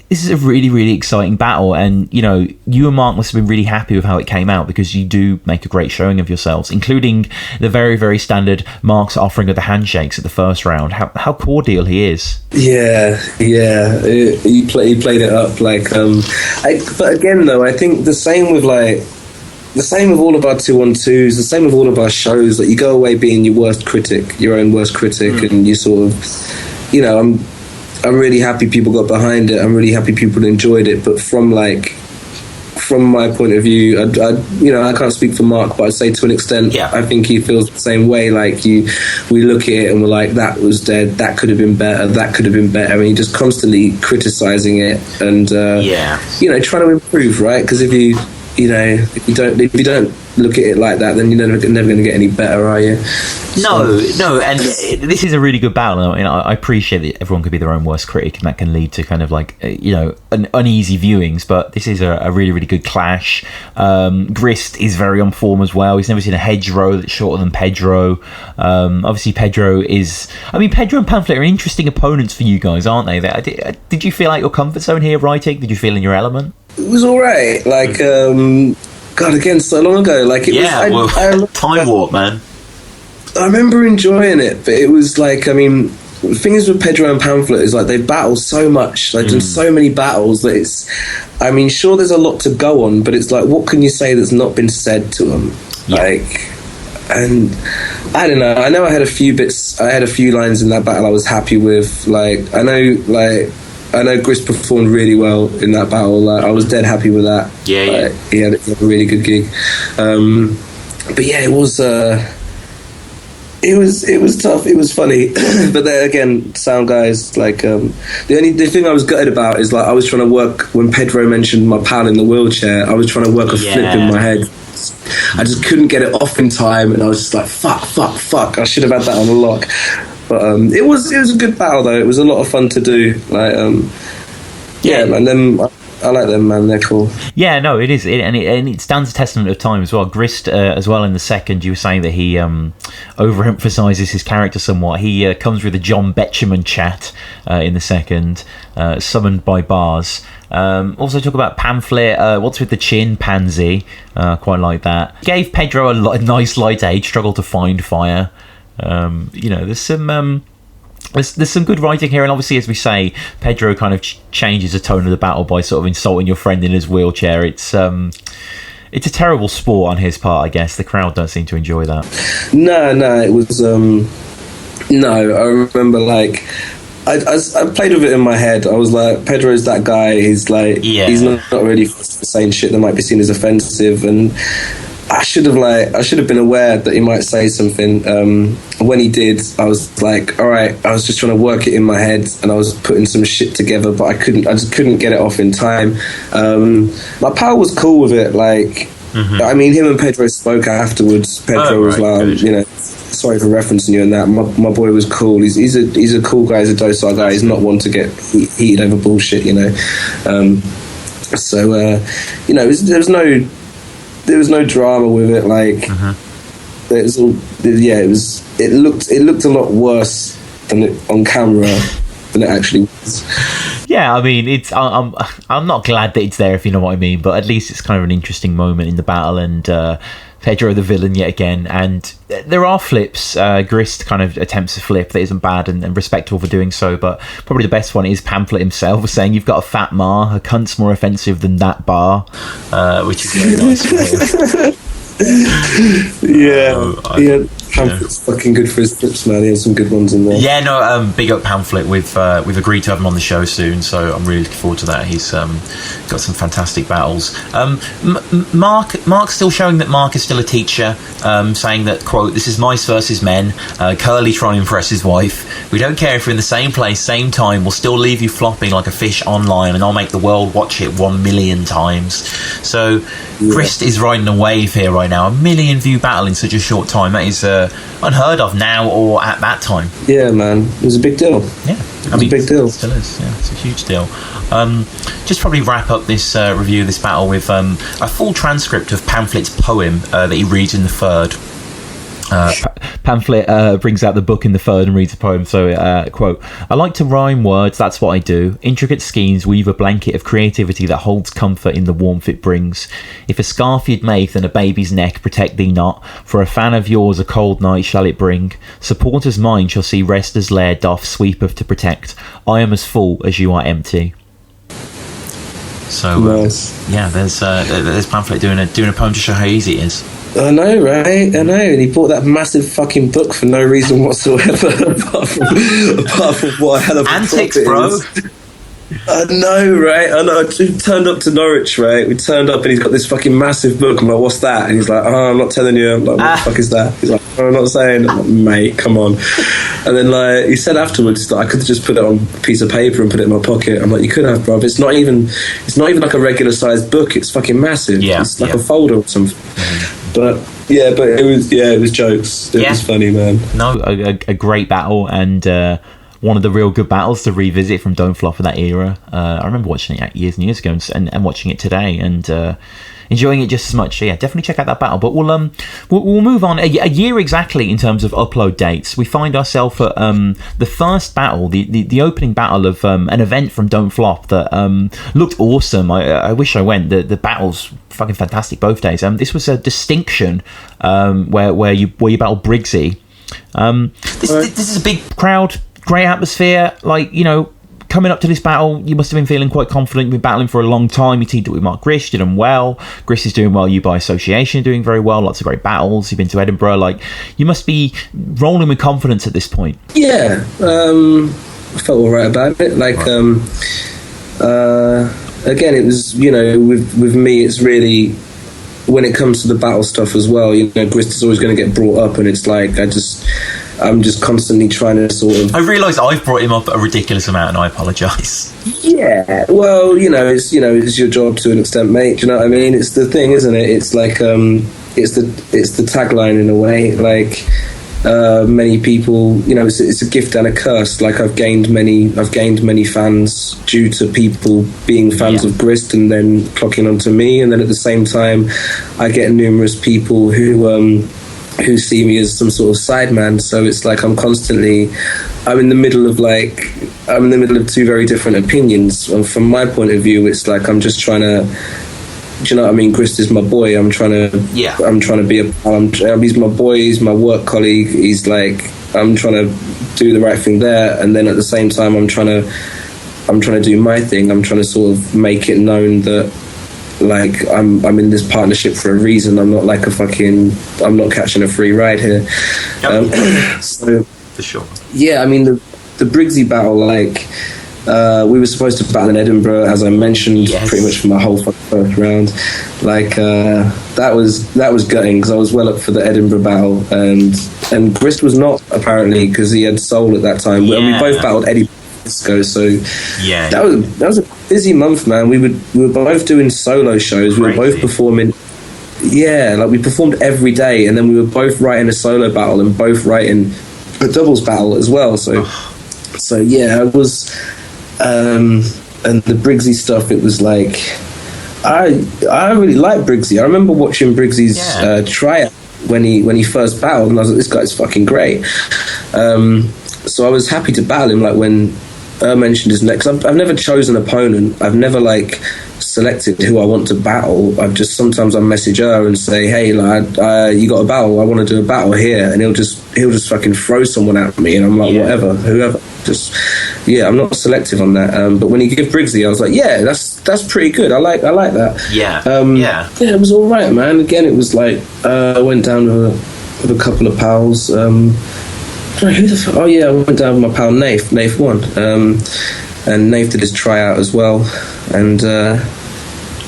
This is a really, really exciting battle, and, you know, you and Mark must have been really happy with how it came out, because you do make a great showing of yourselves, including the very, very standard Mark's offering of the handshakes at the first round. How cordial he is. Yeah. He played it up like. But again, though, I think the same with all of our 2-on-2s, the same with all of our shows. Like, you go away being your own worst critic, and you sort of, you know, I'm really happy people got behind it. I'm really happy people enjoyed it. But from my point of view, I can't speak for Mark, but I'd say to an extent, I think he feels the same way. Like, we look at it and we're like, that was dead, that could have been better, that could have been better. I mean, just constantly criticising it and, trying to improve, right? Because if you don't look at it like that, then you're never going to get any better, are you? No, and this is a really good battle. You know, I appreciate that everyone could be their own worst critic, and that can lead to kind of like, uneasy viewings, but this is a really, really good clash. Grist is very on form as well. He's never seen a hedgerow that's shorter than Pedro. Obviously, Pedro and Pamflit are interesting opponents for you guys, aren't they? Did you feel like your comfort zone here writing? Did you feel in your element? It was all right. Like, God, again, so long ago. Like, it was. Time warp, man. I remember enjoying it, but it was like, I mean, the thing is with Pedro and Pamflit is like they battle so much, like done so many battles that it's. I mean, sure, there's a lot to go on, but it's like, what can you say that's not been said to them? Like, and I don't know. I know I had a few bits. I had a few lines in that battle I was happy with. Like, I know Grist performed really well in that battle. Like, I was dead happy with that. Yeah. He had a really good gig. But yeah, it was tough. It was funny. But then again, sound guys, like the thing I was gutted about is like I was trying to work when Pedro mentioned my pal in the wheelchair. I was trying to work a flip in my head. I just couldn't get it off in time, and I was just like, fuck. I should have had that on lock. But it was a good battle though. It was a lot of fun to do. Like man, them I like them, man. They're cool. Yeah, no, it is, and it stands a testament of time as well. Grist, as well, in the second, you were saying that he overemphasizes his character somewhat. He comes with a John Betjeman chat in the second, summoned by bars. Also talk about Pamflit, what's with the chin, pansy, quite like that. Gave Pedro a nice light age, struggled to find fire. There's some there's some good writing here, and obviously, as we say, Pedro kind of changes the tone of the battle by sort of insulting your friend in his wheelchair. It's a terrible sport on his part, I guess. The crowd don't seem to enjoy that. No, it was no. I remember like I played with it in my head. I was like, Pedro's that guy. He's like, he's not really saying shit that might be seen as offensive, and I should have been aware that he might say something. When he did, I was like, all right. I was just trying to work it in my head, and I was putting some shit together, but I just couldn't get it off in time. My pal was cool with it. Like, I mean, him and Pedro spoke afterwards. Pedro was like, sorry for referencing you and that. My boy was cool. He's a cool guy. He's a docile guy. He's not one to get heated over bullshit. There was no drama with it. Like, it looked a lot worse than it on camera than it actually was. Yeah, I mean, it's I'm not glad that it's there, if you know what I mean, but at least it's kind of an interesting moment in the battle, and Pedro the villain yet again, and there are flips. Grist kind of attempts a flip that isn't bad and respectable for doing so, but probably the best one is Pamflit himself saying, "You've got a fat ma, a cunt's more offensive than that bar," which is very nice. Pamflet's fucking good for his flips, man. He has some good ones in there. Yeah, no, big up Pamflit. We've agreed to have him on the show soon, so I'm really looking forward to that. He's got some fantastic battles. Mark's still showing that Mark is still a teacher, saying that, quote, "This is mice versus men. Curly trying to impress his wife. We don't care if we're in the same place, same time. We'll still leave you flopping like a fish online, and I'll make the world watch it 1 million times." So Grist is riding a wave here right now. 1 million view battle in such a short time. That is unheard of now or at that time. Yeah, man, it was a big deal. Yeah, it was a big deal. It still is. Yeah, it's a huge deal. Just probably wrap up this review of this battle with a full transcript of Pamflit's poem that he reads in the third. Pamflit brings out the book in the third and reads a poem. So, quote, "I like to rhyme words, that's what I do. Intricate schemes weave a blanket of creativity that holds comfort in the warmth it brings. If a scarf you'd make than a baby's neck, protect thee not. For a fan of yours a cold night shall it bring. Supporters mine shall see rest as lair doth sweepeth to protect. I am as full as you are empty." So, nice. Yeah, there's Pamflit doing a poem to show how easy it is. I know, right? I know. And he bought that massive fucking book for no reason whatsoever, apart from what a hell of a antics, bro. I know, right? I know. I turned up to Norwich, right? We turned up and he's got this fucking massive book. I'm like, "What's that?" And he's like, "Oh, I'm not telling you." I'm like, "What the fuck is that?" He's like, "Oh, I'm not saying." I'm like, "Mate, come on." And then like he said afterwards that I could have just put it on a piece of paper and put it in my pocket. I'm like, "You could have, bruv. It's not even like a regular sized book. It's fucking massive. Yeah, it's like a folder or something." But it was jokes. It was funny, man. No, a great battle, and one of the real good battles to revisit from Don't Flop in that era. I remember watching it years and years ago, and watching it today, and enjoying it just as much. So yeah, definitely check out that battle. But we'll move on. A year exactly in terms of upload dates. We find ourselves at the first battle, the opening battle of an event from Don't Flop that looked awesome. I wish I went. The battles fucking fantastic both days. This was a distinction where you battled Briggzy. This is a big crowd great atmosphere. Like, you know, coming up to this battle, you must have been feeling quite confident. You've been battling for a long time. You teamed up with Mark Grist, did well. Grist is doing well. You by association doing very well. Lots of great battles. You've been to Edinburgh. Like, you must be rolling with confidence at this point. Yeah, I felt all right about it. Like, again, it was, you know, with me, it's really, when it comes to the battle stuff as well, you know, Grist is always going to get brought up, and it's like I'm just constantly trying to sort of... I realise I've brought him up a ridiculous amount, and I apologise. Yeah, well, you know, it's your job to an extent, mate. Do you know what I mean? It's the thing, isn't it? It's like it's the tagline in a way. Like, many people, you know, it's a gift and a curse. Like, I've gained many fans due to people being fans of Grist and then clocking onto me, and then at the same time, I get numerous people who see me as some sort of sideman. So it's like I'm in the middle of two very different opinions. And from my point of view, it's like I'm just trying to, do you know what I mean? Grist is my boy. I'm trying to be he's my boy, he's my work colleague. He's like, I'm trying to do the right thing there, and then at the same time I'm trying to do my thing. I'm trying to sort of make it known that, like, I'm in this partnership for a reason. I'm not like I'm not catching a free ride here. So for sure. Yeah, I mean the Briggzy battle, like, we were supposed to battle in Edinburgh, as I mentioned, pretty much for my whole first round. Like, that was gutting, because I was well up for the Edinburgh battle, and Grist was not, apparently, because he had Soul at that time. We both battled Eddie Disco, so that was a busy month, man. We were both doing solo shows. We were both performing. Yeah, like, we performed every day, and then we were both writing a solo battle and both writing a doubles battle as well. So yeah, I was, and the Briggzy stuff, it was like, I really like Briggzy. I remember watching Briggzy's tryout when he first battled, and I was like, this guy's fucking great. So I was happy to battle him, like, when mentioned his next. I've never chosen an opponent. I've never, like, selected who I want to battle. I've just, sometimes I message her and say, hey, like, you got a battle? I want to do a battle here, and he'll just fucking throw someone at me, and I'm like, whatever, whoever. Just, I'm not selective on that. But when he gave Briggzy, I was like, yeah, that's pretty good. I like that. Yeah, it was all right, man. Again, it was like, I went down with a couple of pals. Who the fuck? Oh yeah, I went down with my pal Nath. Nath won, and Nath did his tryout as well, and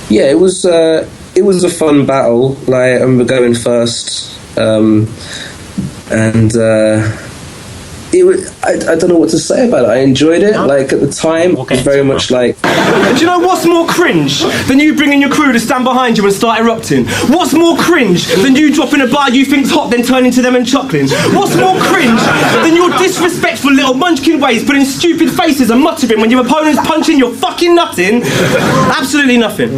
it was a fun battle. Like, I remember going first, and it was, I don't know what to say about it. I enjoyed it. Like, at the time, it was very much like... And do you know what's more cringe than you bringing your crew to stand behind you and start erupting? What's more cringe than you dropping a bar you think's hot, then turning to them and chuckling? What's more cringe than your disrespectful little munchkin ways, putting stupid faces and muttering when your opponent's punching your fucking nutting? Absolutely nothing.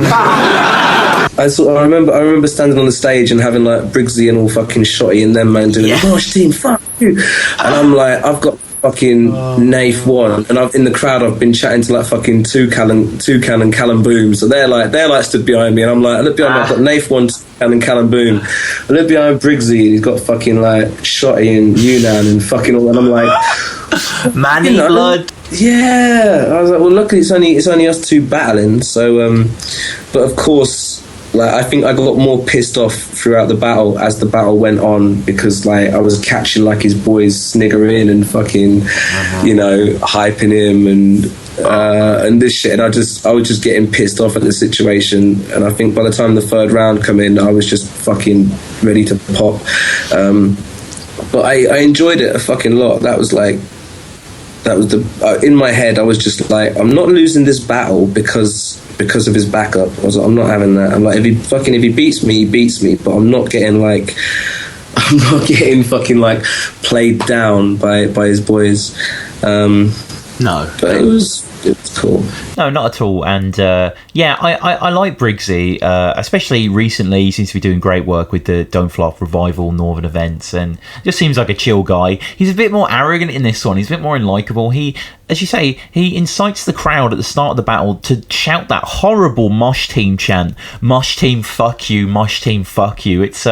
I remember standing on the stage and having, like, Briggzy and all fucking Shotty and them, man, doing, gosh, team, fuck you. And I'm like, I've got fucking Nath one, and in the crowd I've been chatting to, like, fucking Toucan and Callum Boom, so they're like stood behind me, and I'm like, I look behind me, I've got Nath one, Toucan and Callum Boom. I look behind Briggzy, and he's got fucking, like, Shotty and Yunnan and fucking all, and I'm like, Manny, you know, blood. Yeah, I was like, well, look, it's only us two battling, so but of course, like, I think I got more pissed off throughout the battle as the battle went on, because, like, I was catching, like, his boys sniggering and fucking, you know, hyping him and this shit, and I was just getting pissed off at the situation, and I think by the time the third round come in, I was just fucking ready to pop. But I enjoyed it a fucking lot. That was in my head, I was just like, I'm not losing this battle because of his backup. I was like, I'm not having that. I'm like, if he beats me, he beats me, but I'm not getting fucking, like, played down by his boys. No. But it was cool. No, not at all. And I like Briggzy, especially recently. He seems to be doing great work with the Don't Flop Revival Northern events, and just seems like a chill guy. He's a bit more arrogant in this one. He's a bit more unlikable. He, as you say, he incites the crowd at the start of the battle to shout that horrible Mosh Team chant. Mosh Team, fuck you. Mosh Team, fuck you. It's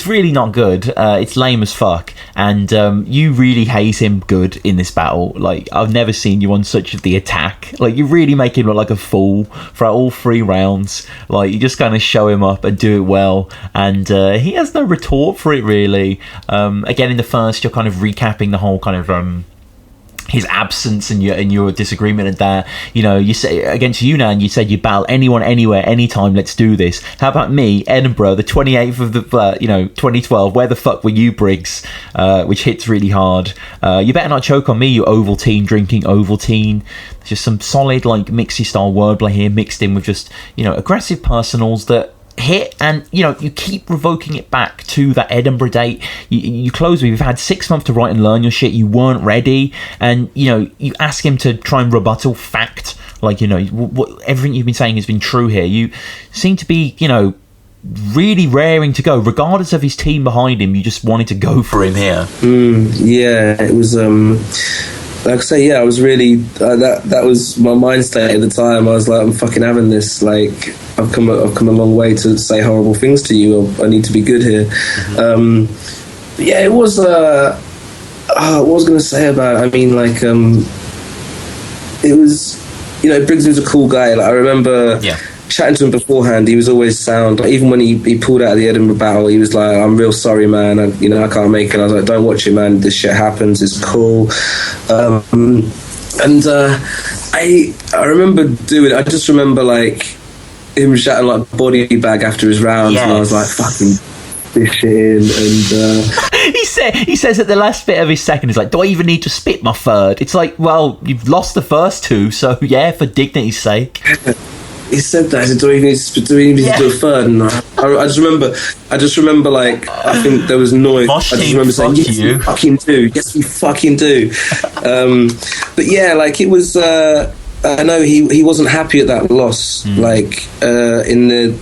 really not good. It's lame as fuck. And you really hate him good in this battle. Like, I've never seen you on such the attack. Like, you really make him look like a fool for all 3 rounds. Like, you just kind of show him up and do it well, and he has no retort for it, really. Again, in the first, you're kind of recapping the whole kind of his absence and your disagreement at that. You know, you say against Yunnan, you said you battle anyone, anywhere, anytime, let's do this. How about me, Edinburgh, the 28th of the 2012, where the fuck were you, Briggs? Which hits really hard. You better not choke on me, you Ovaltine drinking Ovaltine. There's just some solid like Mixy style wordplay here, mixed in with just, you know, aggressive personals that hit, and you know, you keep revoking it back to that Edinburgh date. You close with, you've had 6 months to write and learn your shit, you weren't ready, and you know, you ask him to try and rebuttal fact, like, you know, what everything you've been saying has been true here. You seem to be, you know, really raring to go regardless of his team behind him. You just wanted to go for him here. Yeah, it was like I say, yeah, I was really that was my mind state at the time. I was like, I'm fucking having this. Like, I've come a long way to say horrible things to you. I need to be good here. Yeah, it was. What was I going to say about it? I mean, like, it was. You know, Briggs was a cool guy. Like, I remember. Yeah. Chatting to him beforehand, he was always sound. Like, even when he pulled out of the Edinburgh battle, he was like, "I'm real sorry, man. I can't make it." I was like, "Don't watch it, man. This shit happens. It's cool." I remember doing. I just remember like him shouting like body bag after his rounds, yes. And I was like, "Fucking this shit in." And he says at the last bit of his second, he's like, "Do I even need to spit my third?" It's like, well, you've lost the first 2, so yeah, for dignity's sake. He said that. I said, do we need to do a third? And I just remember, like, I think there was noise. I just remember saying, yes, we fucking do. Yes, we fucking do. But yeah, like, it was, I know he wasn't happy at that loss. Like, in the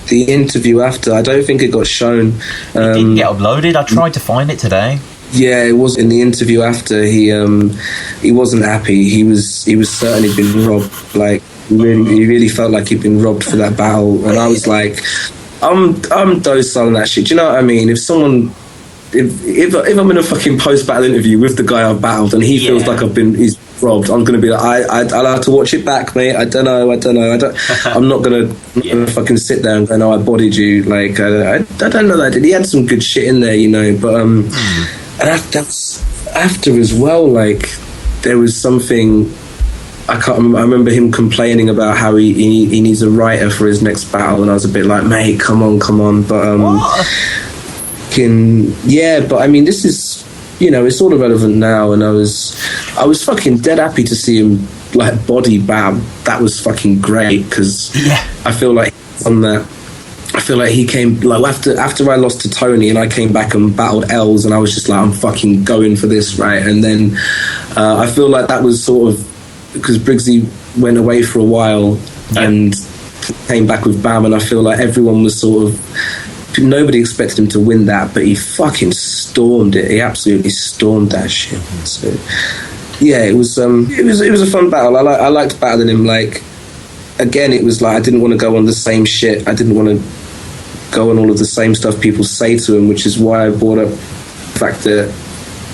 interview after, I don't think it got shown. It didn't get uploaded. I tried to find it today. Yeah, it was in the interview after. He wasn't happy. He was certainly been robbed. Like, he really felt like he'd been robbed for that battle, and I was like, I'm docile on that shit. Do you know what I mean? If I'm in a fucking post battle interview with the guy I've battled and he feels like he's robbed, I'm gonna be like, I'll have to watch it back, mate. I don't know. I'm not gonna fucking sit there and go, no, I bodied you. Like, I don't know that. He had some good shit in there, you know, but and that's after as well. Like, there was something. I remember him complaining about how he needs a writer for his next battle, and I was a bit like, mate, come on. But but I mean, this is, you know, it's all irrelevant now, and I was fucking dead happy to see him like body Bam. That was fucking great, because I feel like on that. I feel like he came like after I lost to Tony and I came back and battled Els, and I was just like, I'm fucking going for this, right? And then I feel like that was sort of because Briggzy went away for a while and came back with Bam, and I feel like everyone was sort of, nobody expected him to win that, but he fucking stormed it. He absolutely stormed that shit. So yeah, it was a fun battle. I liked battling him. Like, again, it was like I didn't want to go on the same shit. I didn't want to go on all of the same stuff people say to him, which is why I brought up the fact that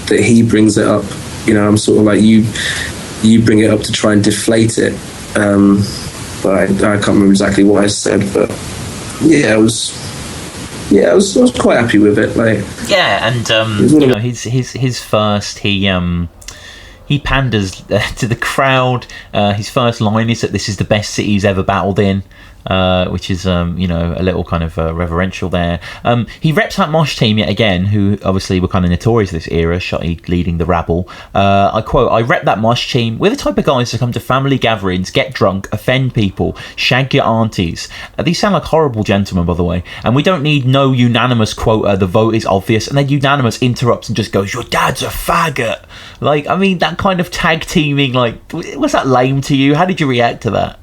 he brings it up. You know, I'm sort of like, you bring it up to try and deflate it. But I can't remember exactly what I said, but I was quite happy with it. Like, yeah, and you know, his first, he panders to the crowd. His first line is that this is the best city he's ever battled in. which is a little kind of reverential there. He reps that mosh team yet again, who obviously were kind of notorious this era, Shotty leading the rabble. I quote, "I rep that mosh team. We're the type of guys to come to family gatherings, get drunk, offend people, shag your aunties." These sound like horrible gentlemen, by the way. "And we don't need no unanimous quota, the vote is obvious." And then unanimous interrupts and just goes, "Your dad's a faggot." Like, I mean, that kind of tag teaming, like, was that lame to you? How did you react to that?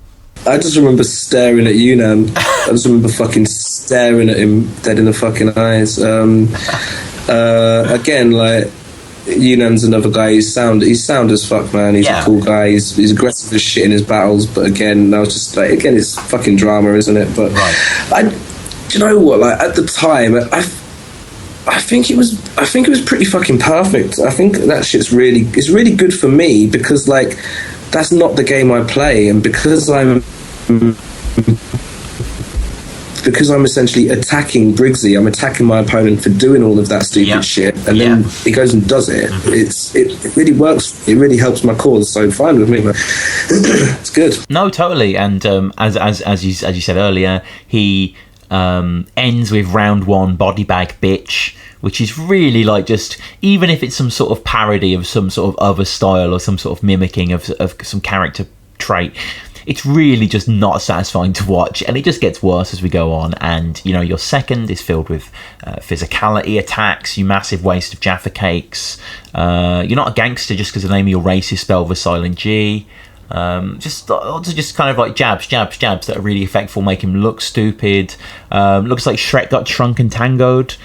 I just remember staring at Unan. I just remember fucking staring at him dead in the fucking eyes. Again, like, Unan's another guy. He's sound as fuck, man. He's a cool guy. He's aggressive as shit in his battles. But again, I was just like, again, it's fucking drama, isn't it? But do you know what? Like, at the time, I think it was pretty fucking perfect. I think that shit's really good for me, because like, that's not the game I play, and because I'm essentially attacking Briggzy, I'm attacking my opponent for doing all of that stupid shit, and then he goes and does it. It really works. It really helps my cause. So fine with me, man. It's good. No, totally. And as you said earlier, he ends with round one body bag bitch, which is really like, just, even if it's some sort of parody of some sort of other style or some sort of mimicking of some character trait, it's really just not satisfying to watch, and it just gets worse as we go on. And your second is filled with physicality attacks, you massive waste of Jaffa cakes. You're not a gangster just because the name of your race is spelled with silent G. Just kind of like jabs that are really effectful, make him look stupid. Looks like Shrek got shrunk and tangoed.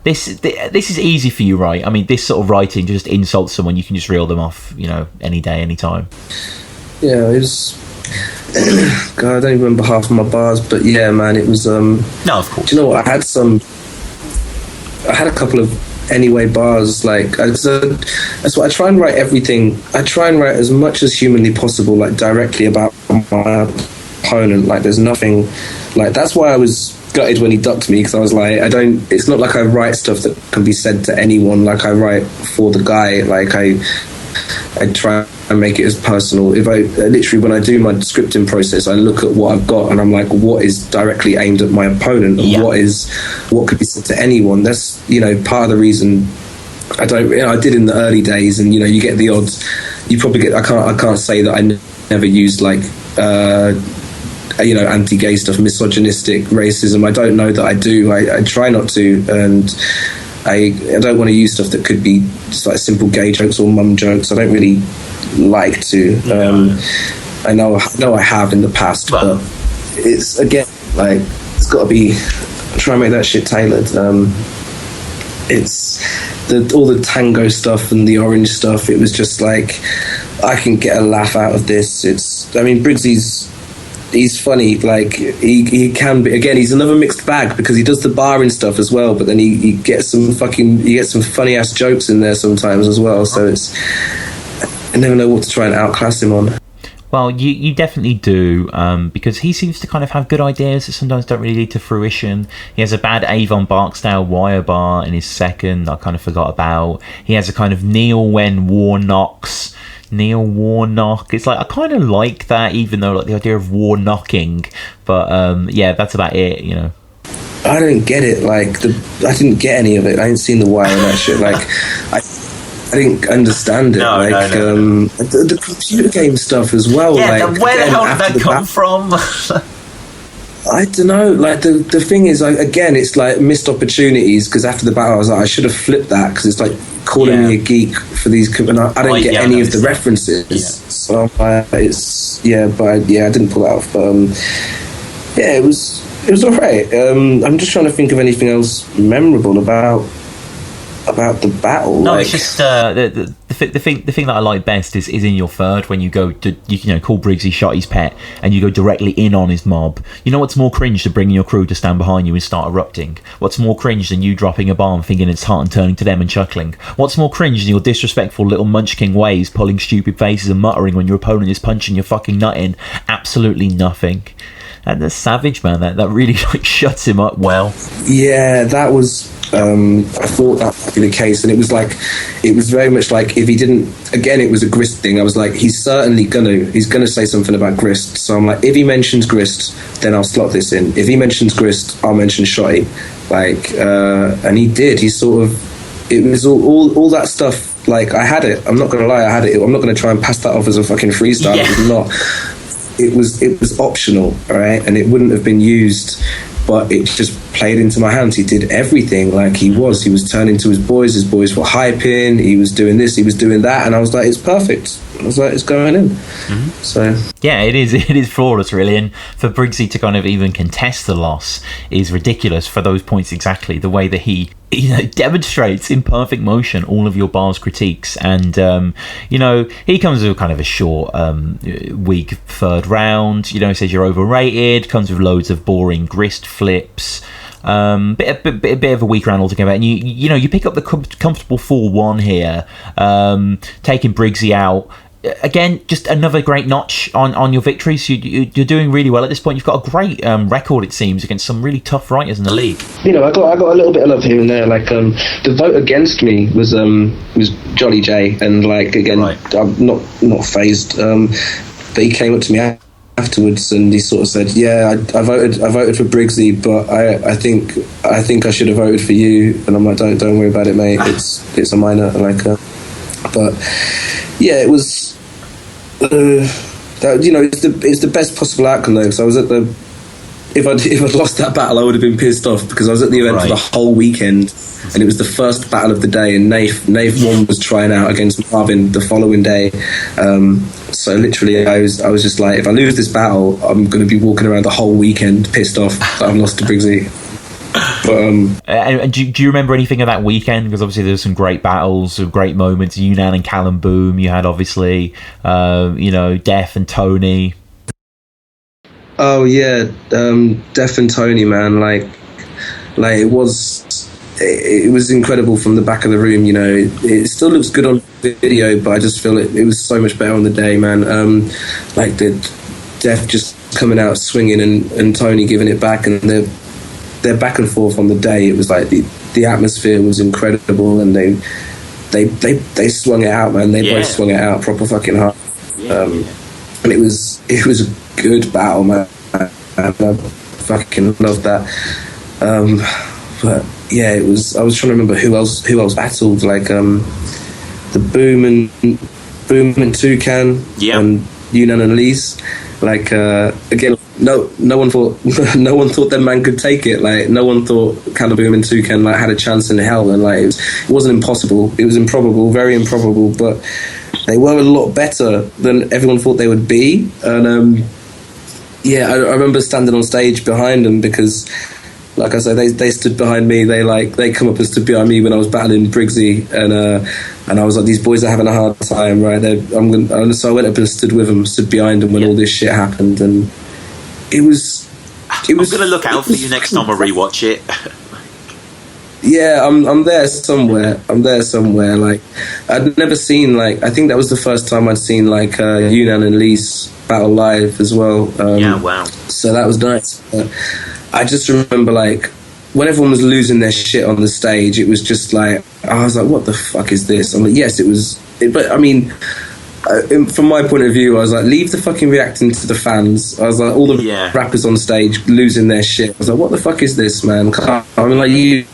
This is easy for you, right? I mean, this sort of writing just insults someone. You can just reel them off, any day, any time. Yeah, it was. God, I don't even remember half of my bars, but yeah, man, it was. No, of course. Do you know what? I had a couple of anyway bars, like, that's what I try and write everything. I try and write as much as humanly possible, like, directly about my opponent. Like, there's nothing, like, that's why I was gutted when he ducked me, because I was like, it's not like I write stuff that can be said to anyone. Like, I write for the guy. Like, I try and make it as personal. If I literally, when I do my scripting process, I look at what I've got and I'm like, what is directly aimed at my opponent, and what could be said to anyone. That's part of the reason I did in the early days, and you get the odds. You probably get. I can't say that I never used like anti-gay stuff, misogynistic, racism. I don't know that I do. I try not to, and I don't want to use stuff that could be just like simple gay jokes or mum jokes. I don't really like to. I know I have in the past, but it's, again, like, it's got to be, try and make that shit tailored. It's all the tango stuff and the orange stuff. It was just like, I can get a laugh out of this. He's funny, like, he can be. Again, he's another mixed bag, because he does the barring stuff as well, but then he gets some funny ass jokes in there sometimes as well. So I never know what to try and outclass him on. Well, you definitely do, because he seems to kind of have good ideas that sometimes don't really lead to fruition. He has a bad Avon Barksdale wire bar in his second I kind of forgot about. He has a kind of Neil Warnock. It's like, I kind of like that, even though, like, the idea of war knocking, but that's about it. I don't get it. Like, I didn't get any of it. I ain't seen the wire and that shit. Like, I didn't understand it. No. The computer game stuff as well. Yeah, like, where the hell did that come from? I don't know. Like, the thing is, like, again, it's like missed opportunities, because after the battle I was like, I should have flipped that, because it's like calling me a geek for these, and I don't get any of the references. So I didn't pull that off, but it was alright. I'm just trying to think of anything else memorable about the battle. No, it's just the thing that I like best is in your third, when you go to call Briggzy Shotty's pet, and you go directly in on his mob. You know what's more cringe than bringing your crew to stand behind you and start erupting? What's more cringe than you dropping a bomb, thinking it's hot, and turning to them and chuckling? What's more cringe than your disrespectful little munchkin ways, pulling stupid faces and muttering when your opponent is punching your fucking nut in? Absolutely nothing. And the savage, man, that really, like, shuts him up well. Yeah, that was I thought that would be the case, and it was very much like, if he didn't, again, it was a Grist thing. I was like, he's gonna say something about Grist. So I'm like, if he mentions Grist, then I'll slot this in. If he mentions Grist, I'll mention Shotty. Like, and he did. He sort of, it was all that stuff. Like, I had it. I'm not gonna lie, I had it. I'm not gonna try and pass that off as a fucking freestyle. Yeah. It was not. It was optional, all right, and it wouldn't have been used, but it just played into my hands. He did everything. Like, he was turning to his boys were hyping, he was doing this, he was doing that, and I was like, it's perfect. I was like, it's going in. So yeah, it is flawless, really. And for Briggzy to kind of even contest the loss is ridiculous for those points. Exactly the way that he demonstrates in perfect motion all of your bars critiques. And he comes with kind of a short weak third round. Says you're overrated, comes with loads of boring Grist flips, bit of a weak round altogether. And you pick up the comfortable 4-1 here, taking Briggzy out. Again, just another great notch on your victories. You're doing really well at this point. You've got a great record, it seems, against some really tough writers in the league. I got a little bit of love here and there. Like, the vote against me was Jolly J, and like, again, right. I'm not phased. But he came up to me afterwards and he sort of said, "Yeah, I voted for Briggzy, but I think I should have voted for you." And I'm like, "Don't worry about it, mate. It's a minor." Like, but yeah, it was. It's the best possible outcome though. So I was at the. If I'd lost that battle, I would have been pissed off, because I was at the event for the whole weekend, and it was the first battle of the day. And Nave 1 was trying out against Marvin the following day. So literally, I was just like, if I lose this battle, I'm going to be walking around the whole weekend pissed off that I've lost to Briggzy. But and do you remember anything of that weekend? Because obviously there's some great battles, some great moments. Yunnan and Callum Boom. You had obviously, Def and Tony. Oh yeah, Def and Tony, man. Like it was incredible from the back of the room. It still looks good on video, but I just feel it was so much better on the day, man. Like the Def just coming out swinging and Tony giving it back, and their back and forth on the day. It was like the atmosphere was incredible, and they swung it out, man. They both swung it out proper fucking hard. And it was a good battle, man. I fucking loved that. But yeah, it was. I was trying to remember who else battled. Like the Boom and Toucan, and Yunnan and Elise. Like again, no one thought that man could take it. Like, no one thought Callum Boom and Toucan had a chance in hell. And like, it wasn't impossible. It was improbable, very improbable, but they were a lot better than everyone thought they would be. And I remember standing on stage behind them, because, like I said, they stood behind me. They come up and stood behind me when I was battling Briggzy, and I was like, these boys are having a hard time, right? So I went up and stood with them, stood behind them when all this shit happened, and it was. I'm gonna look out for you next time I rewatch it. Yeah, I'm there somewhere. Like, I'd never seen, I think that was the first time I'd seen Yunnan and Lise battle live as well. Wow. So that was nice. I just remember when everyone was losing their shit on the stage, it was just I was like, what the fuck is this? I'm like, yes, it was. But I mean, from my point of view, I was like, leave the fucking reacting to the fans. I was like, all the rappers on stage losing their shit. I was like, what the fuck is this, man? I mean, like, you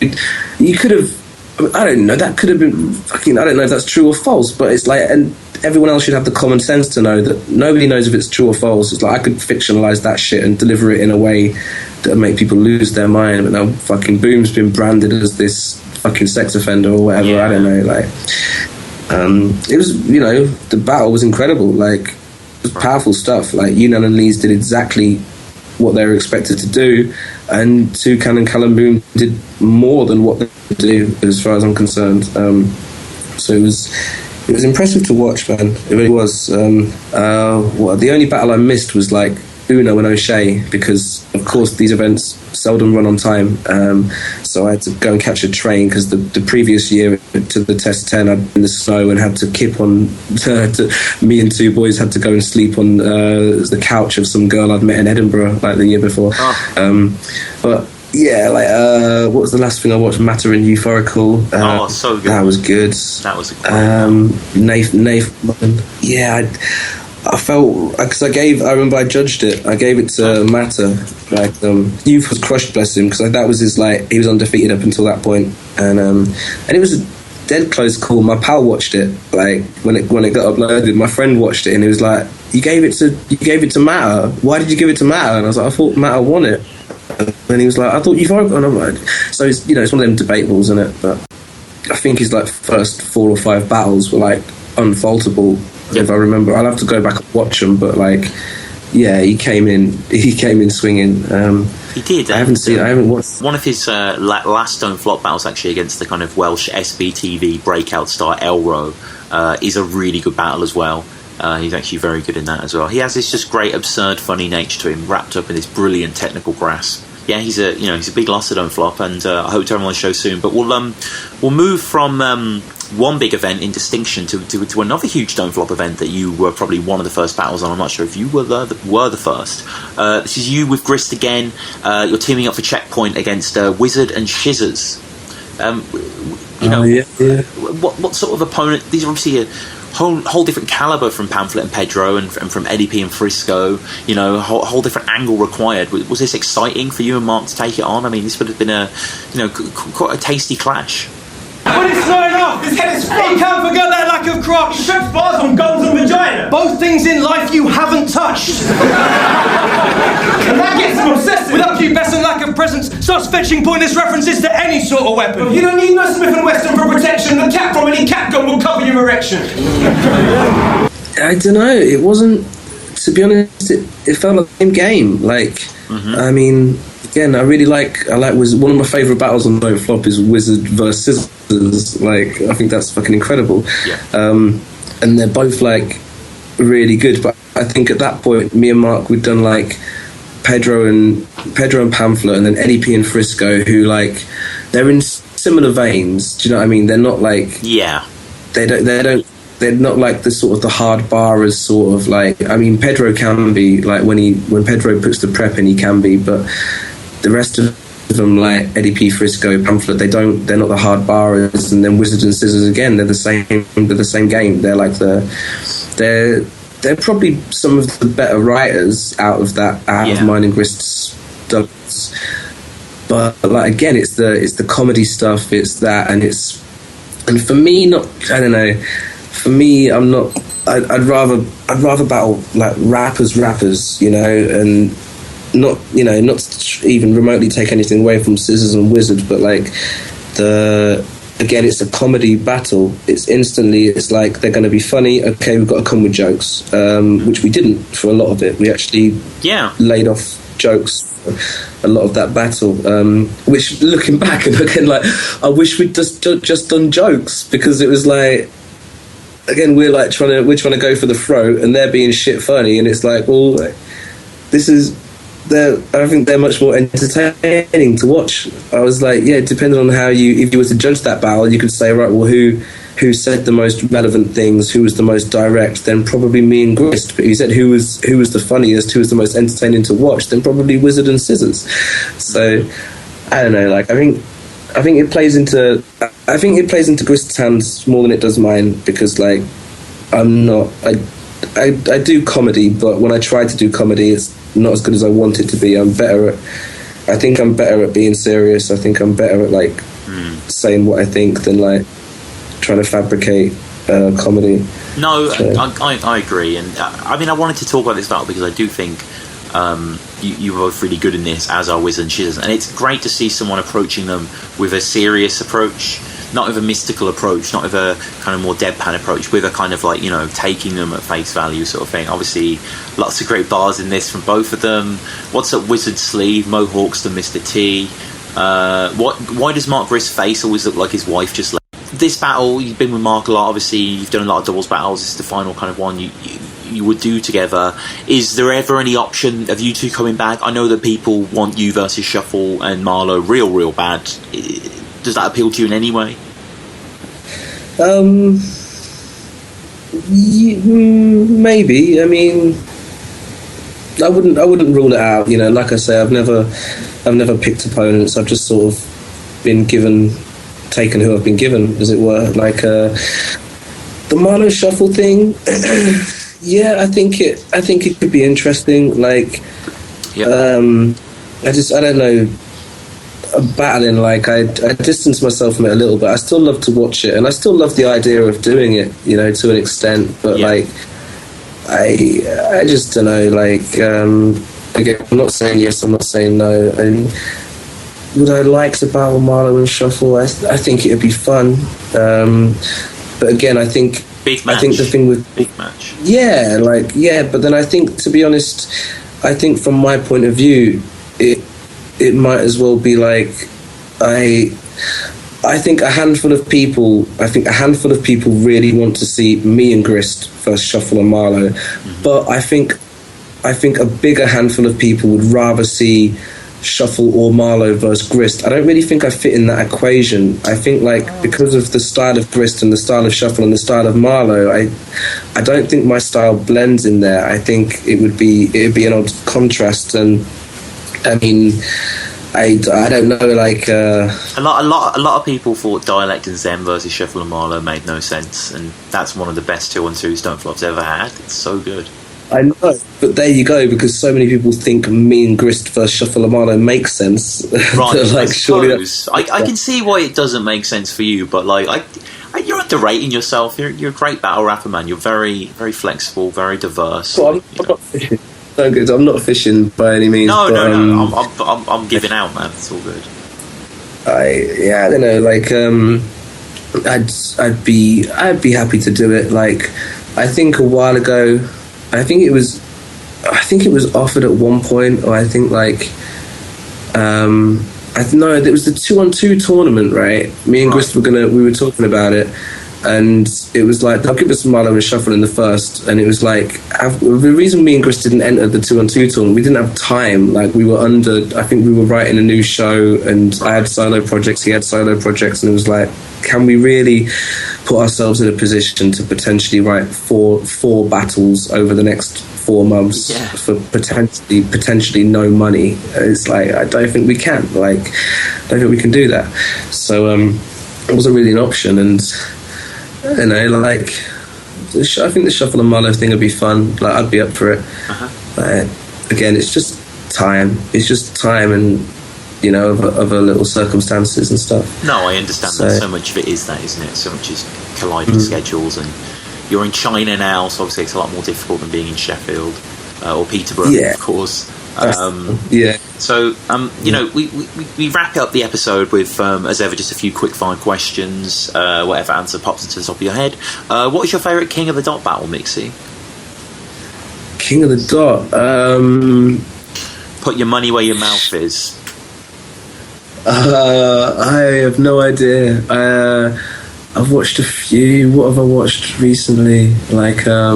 could have, I don't know, that could have been fucking, I don't know if that's true or false, but it's like, and everyone else should have the common sense to know that nobody knows if it's true or false. It's like, I could fictionalize that shit and deliver it in a way that would make people lose their mind, but now fucking Boom's been branded as this fucking sex offender or whatever. I don't know, it was, the battle was incredible. It was powerful stuff. Yunnan and Lise did exactly what they were expected to do, and Toucan and Callum Boom did more than what they do, as far as I'm concerned. So it was impressive to watch, man. It really was. The only battle I missed was Uno and O'Shea, because of course these events seldom run on time, so I had to go and catch a train, because the previous year to the test 10 I'd been in the snow and had to kip on me and two boys had to go and sleep on the couch of some girl I'd met in Edinburgh the year before. But Yeah, like what was the last thing I watched? Matter and Euphorical. So good. That was good. That was a great Nathan. Yeah, I felt because I remember I judged it. I gave it to Matter. Like Youth was crushed, bless him, because that was his he was undefeated up until that point, and it was a dead close call. My pal watched it when it got uploaded. My friend watched it and he was like, "You gave it to Matter. Why did you give it to Matter?" And I was like, "I thought Matter won it." And he was like, "I thought you've already." And I'm like, so it's it's one of them debatables, isn't it? But I think his first 4 or 5 battles were unfaultable. Yep. If I remember, I'll have to go back and watch them. But he came in swinging. He did. I haven't watched one of his last Don't Flop battles actually against the kind of Welsh SBTV breakout star Elro. Is a really good battle as well. He's actually very good in that as well. He has this just great, absurd, funny nature to him, wrapped up in this brilliant technical grasp. Yeah, he's a big loss to Don't Flop, and I hope to have him on the show soon. But we'll move from one big event in distinction to another huge Don't Flop event that you were probably one of the first battles on. I'm not sure if you were the first. This is you with Grist again. You're teaming up for Checkpoint against Wizard and Scizzahz. What sort of opponent? These are obviously a whole different caliber from Pamflit and Pedro and from EDP and Frisco. Whole different angle required. Was this exciting for you and Mark to take it on? I mean, this would have been quite a tasty clash. But it's not enough. His head is full. You can't forget that lack of crotch. He strips bars on guns and vagina. Both things in life you haven't touched. And that gets him obsessive. With pubescent lack of presence, starts fetching pointless references to any sort of weapon. You don't need no Smith & Wesson for protection. The cap from any cap gun will cover your erection. I don't know. It wasn't. To be honest, it felt like the same game. I mean, again, I Wizard. One of my favourite battles on Don't Flop is Wizard versus Scizzahz. I think that's fucking incredible. Yeah. And they're both really good. But I think at that point, me and Mark, we'd done Pedro and Pamflit, and then EDP and Frisco, who they're in similar veins. Do you know what I mean? They're not They're not the sort of the hard barrers sort of I mean, Pedro can be when Pedro puts the prep in, he can be, but the rest of them EDP, Frisco, Pamflit, they're not the hard barrers. And then Wizard and Scizzahz again, they're the same game. They're probably some of the better writers out of mine and Grist's stuff. But again, it's the comedy stuff. It's that, and for me, I don't know. For me, I'm not. I'd rather battle rappers, and not even remotely take anything away from Scizzahz and Wizard, but again, it's a comedy battle. It's they're going to be funny. Okay, we've got to come with jokes, which we didn't for a lot of it. We actually laid off jokes for a lot of that battle, which looking back and again, I wish we'd just done jokes, because it was again, we're trying to go for the throat, and they're being shit funny, and it's this is. I think they're much more entertaining to watch. I was depending on if you were to judge that battle, you could say, right, well, who said the most relevant things, who was the most direct, then probably me and Grist. But if you said who was the funniest, who was the most entertaining to watch, then probably Wizard and Scizzahz. So I don't know. I think it plays into Grist's hands more than it does mine, because I'm not. I do comedy, but when I try to do comedy, it's not as good as I want it to be. I think I'm better at being serious. I think I'm better at saying what I think than trying to fabricate comedy. No, so. I agree, and I mean, I wanted to talk about this battle because I do think you were both really good in this, as are Wiz and Scizzahz, and it's great to see someone approaching them with a serious approach, not with a mystical approach, not with a kind of more deadpan approach, with a kind of taking them at face value sort of thing. Obviously, lots of great bars in this from both of them. What's up Wizard's sleeve? Mo Hawkston, Mr. T. Why does Mark Grist's face always look like his wife just left? This battle, you've been with Mark a lot, obviously, you've done a lot of doubles battles, this is the final kind of one you would do together. Is there ever any option of you two coming back? I know that people want you versus Shuffle and Marlowe real bad. Does that appeal to you in any way? Maybe. I mean, I wouldn't rule it out. Like I say, I've never I've never picked opponents. I've just sort of been taken who I've been given, as it were. Like the Marlowe shuffle thing. Yeah, I think it could be interesting. Like, I don't know. Battling, like I distance myself from it a little bit. I still love to watch it, and I still love the idea of doing it, you know, to an extent. But like, I just don't know. Like, again, I'm not saying yes, I'm not saying no. And would I like to battle Marlowe and Shuffle? I think it'd be fun. But again, I think big match. I think the thing with big match. Yeah, like but then I think, to be honest, I think from my point of view, it might as well be like I think a handful of people really want to see me and Grist versus Shuffle and Marlowe, but I think a bigger handful of people would rather see Shuffle or Marlowe versus Grist. I don't really think I fit in that equation. I think, like, because of the style of Grist and the style of Shuffle and the style of Marlowe, I don't think my style blends in there. I think it'd be an odd contrast. And I mean, I don't know, like a lot of people thought Dialect and Zen versus Shuffle and Marlowe made no sense, and that's one of the best 2-on-2s Don't Flop's ever had. It's so good. I know, but there you go, because so many people think me and Grist versus Shuffle and Marlowe makes sense. Right, like, surely I can see why it doesn't make sense for you, but like you're underrating yourself. You're a great battle rapper, man. You're very, very flexible, very diverse. Well, I'm not fishing. No, good. I'm not fishing by any means. No, but, no. I'm giving out, man. It's all good. I don't know. Like, I'd be happy to do it. Like, I think a while ago, I think it was offered at one point, or I think like, it was the 2-on-2 tournament, right? Me and Grist we were talking about it. And it was like, they'll give us Marlowe and Shuffle in the first. And it was like, the reason me and Grist didn't enter the 2-on-2 tournament, we didn't have time. Like, I think we were writing a new show, and I had solo projects, he had solo projects. And it was like, can we really put ourselves in a position to potentially write four battles over the next 4 months for potentially no money? It's like, I don't think we can. Like, I don't think we can do that. So it wasn't really an option. And I don't know, like, I think the Shuffle and Marlowe thing would be fun. Like, I'd be up for it. Again, it's just time. It's just time, and, you know, of a little circumstances and stuff. No, I understand that. So much of it is that, isn't it? So much is colliding schedules, and you're in China now, so obviously it's a lot more difficult than being in Sheffield or Peterborough, of course. So, you know, we wrap up the episode with, as ever, just a few quick fire questions. Whatever answer pops into the top of your head. What is your favourite King of the Dot battle, Mixy? King of the Dot? Put your money where your mouth is. I have no idea. I've watched a few. What have I watched recently? Like, I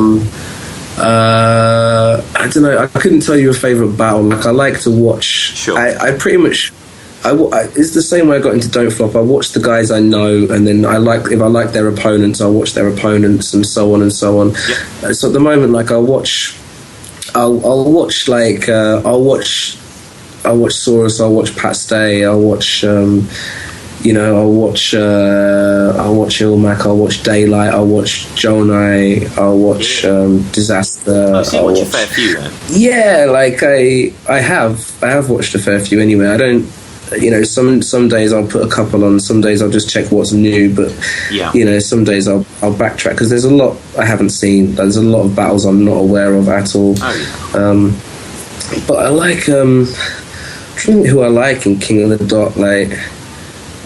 don't know. I couldn't tell you a favourite battle. Like, I like to watch. Sure. I pretty much. It's the same way I got into Don't Flop. I watch the guys I know, and then if I like their opponents, I'll watch their opponents, and so on and so on. Yeah. So at the moment, like, I'll watch Saurus, I'll watch Pat Stay, I'll watch I'll watch Ilmac, I'll watch Daylight, I'll watch Jonai, I'll watch Disaster. So you watch a fair few then? Yeah, like I have watched a fair few anyway. I don't, you know, some days I'll put a couple on, some days I'll just check what's new, but you know, some days I'll backtrack, because there's a lot I haven't seen. There's a lot of battles I'm not aware of at all. But I like who I like in King of the Dot. Like,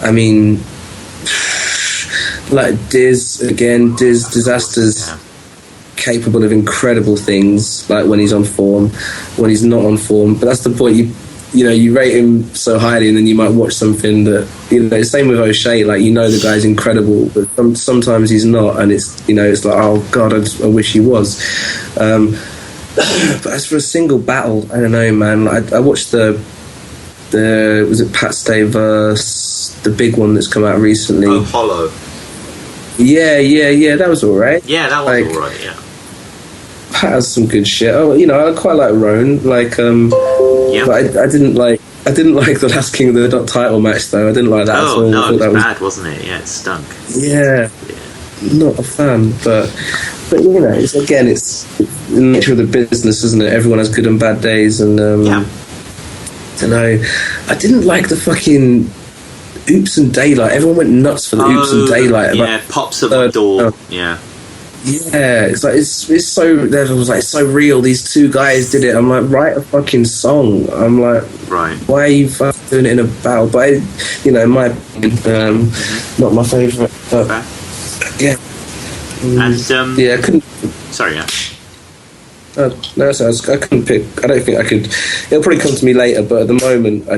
I mean, like Disaster's capable of incredible things, like when he's on form, when he's not on form. But that's the point. You know, you rate him so highly, and then you might watch something that, you know, same with O'Shea. Like, you know, the guy's incredible, but sometimes he's not, and it's, you know, it's like, oh God, I wish he was. But as for a single battle, I don't know, man. I watched the was it Pat Stay versus the big one that's come out recently? Oh, Hollow. Yeah. That was all right. Yeah, that was all right. Yeah. Pat has some good shit. Oh, you know, I quite like Roan. Like, but I didn't like. I didn't like the last King of the Dot title match though. I didn't like that at all. No, it was that bad, wasn't it? Yeah, it stunk. Yeah, not a fan, but you know, it's the nature of the business, isn't it? Everyone has good and bad days, and I don't know. I didn't like the fucking Oops and Daylight. Everyone went nuts for the Oops and Daylight. Yeah, pops at my door. Yeah. Yeah, it's like it's so. Everyone's like, it's so real. These two guys did it. I'm like, write a fucking song. I'm like, right. Why are you fucking doing it in a battle? But you know, my opinion, not my favourite. But yeah, and yeah, I couldn't. Sorry, yeah. No, I couldn't pick. I don't think I could. It'll probably come to me later, but at the moment, I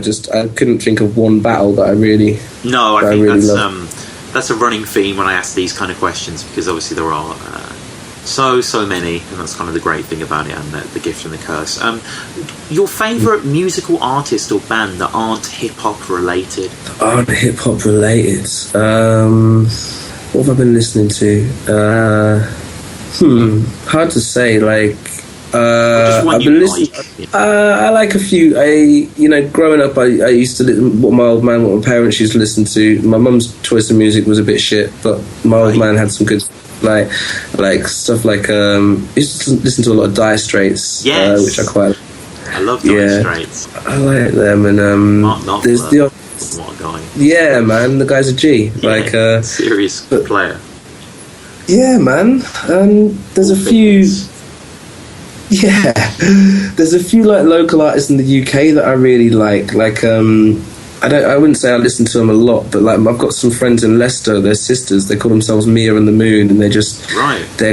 couldn't think of one battle that I really. No, I think really that's a running theme when I ask these kind of questions, because obviously there are so many, and that's kind of the great thing about it, and the gift and the curse. Your favourite musical artist or band that aren't hip hop related? Aren't hip hop related. What have I been listening to? Hard to say. Like. I've been listening. I like a few. Growing up, I used to listen what my old man, what my parents used to listen to. My mum's choice of music was a bit shit, but my old man had some good, like stuff like. Used to listen to a lot of Dire Straits, which I quite. I love Dire Straits. I like them, and Mark there's the. What a guy! Yeah, man, the guy's a G. Yeah, serious player. Yeah, man. There's a few. Yeah, there's a few like local artists in the UK that I really like. Like, I wouldn't say I listen to them a lot, but like I've got some friends in Leicester. They're sisters. They call themselves Mia and the Moon, and they're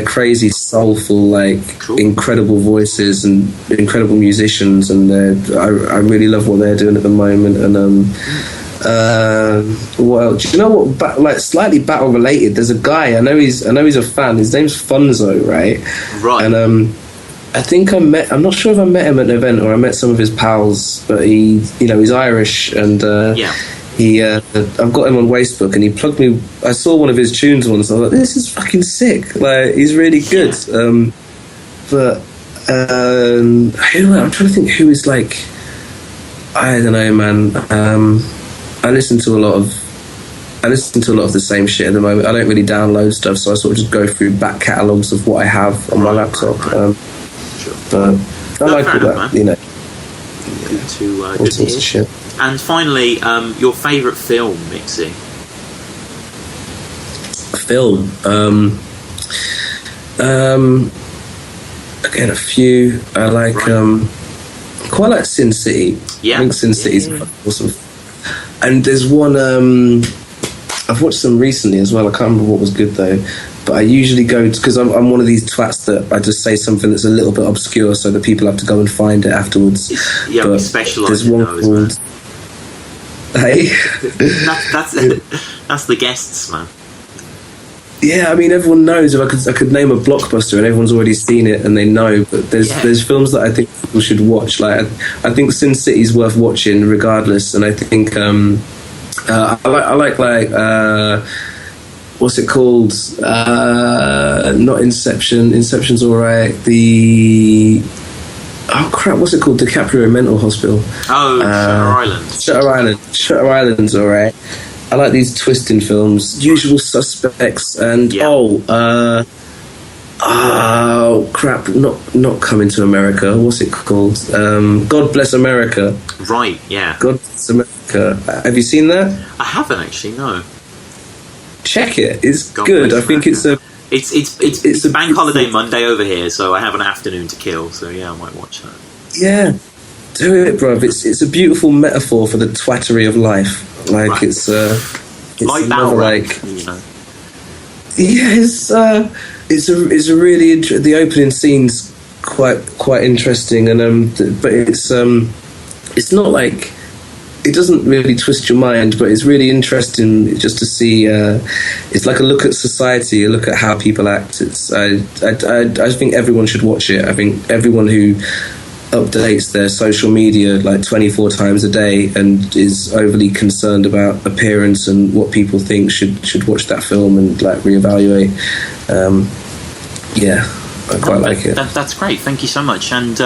crazy, soulful, like incredible voices and incredible musicians. And I really love what they're doing at the moment. And what else? Do you know what? Like slightly battle related. There's a guy I know he's a fan. His name's Funzo, right? Right. And I think I'm not sure if I met him at an event or I met some of his pals, but he's Irish, and I've got him on Facebook, and he plugged me. I saw one of his tunes once, and I was like, this is fucking sick. Like, he's really good. Yeah. I'm trying to think who is like, I don't know, man. I listen to a lot of the same shit at the moment. I don't really download stuff, so I sort of just go through back catalogues of what I have on my laptop. But I like all that, man. You know. Good to hear. Shit. And finally, your favourite film, Mixy? A film. Again, a few. I like. Quite like Sin City. Yeah. I think Sin City's awesome. And there's one. I've watched some recently as well. I can't remember what was good though. But I usually go because I'm one of these twats that I just say something that's a little bit obscure, so that people have to go and find it afterwards. Yeah, we specialise in those, man. Hey, that's the guests, man. Yeah, I mean, everyone knows. If I could name a blockbuster, and everyone's already seen it and they know. But there's films that I think people should watch. Like I think Sin City's worth watching regardless, and I think I like. What's it called? Not Inception. Inception's alright. What's it called? DiCaprio Mental Hospital. Shutter Island. Shutter Island's alright. I like these twisting films. Usual Suspects and crap! Not Coming to America. What's it called? God Bless America. Right. Yeah. God Bless America. Have you seen that? I haven't actually. No. Check it. It's good. I think it's a bank holiday Monday over here, so I have an afternoon to kill. So yeah, I might watch that. Yeah, do it, bruv. It's a beautiful metaphor for the twattery of life. Like right. it's like another, like you know. Yeah, it's a really the opening scene's quite interesting, and but it's not like. It doesn't really twist your mind, but it's really interesting just to see. It's like a look at society, a look at how people act. I think everyone should watch it. I think everyone who updates their social media like 24 times a day and is overly concerned about appearance and what people think should watch that film and like reevaluate. I quite like it. That's great. Thank you so much. And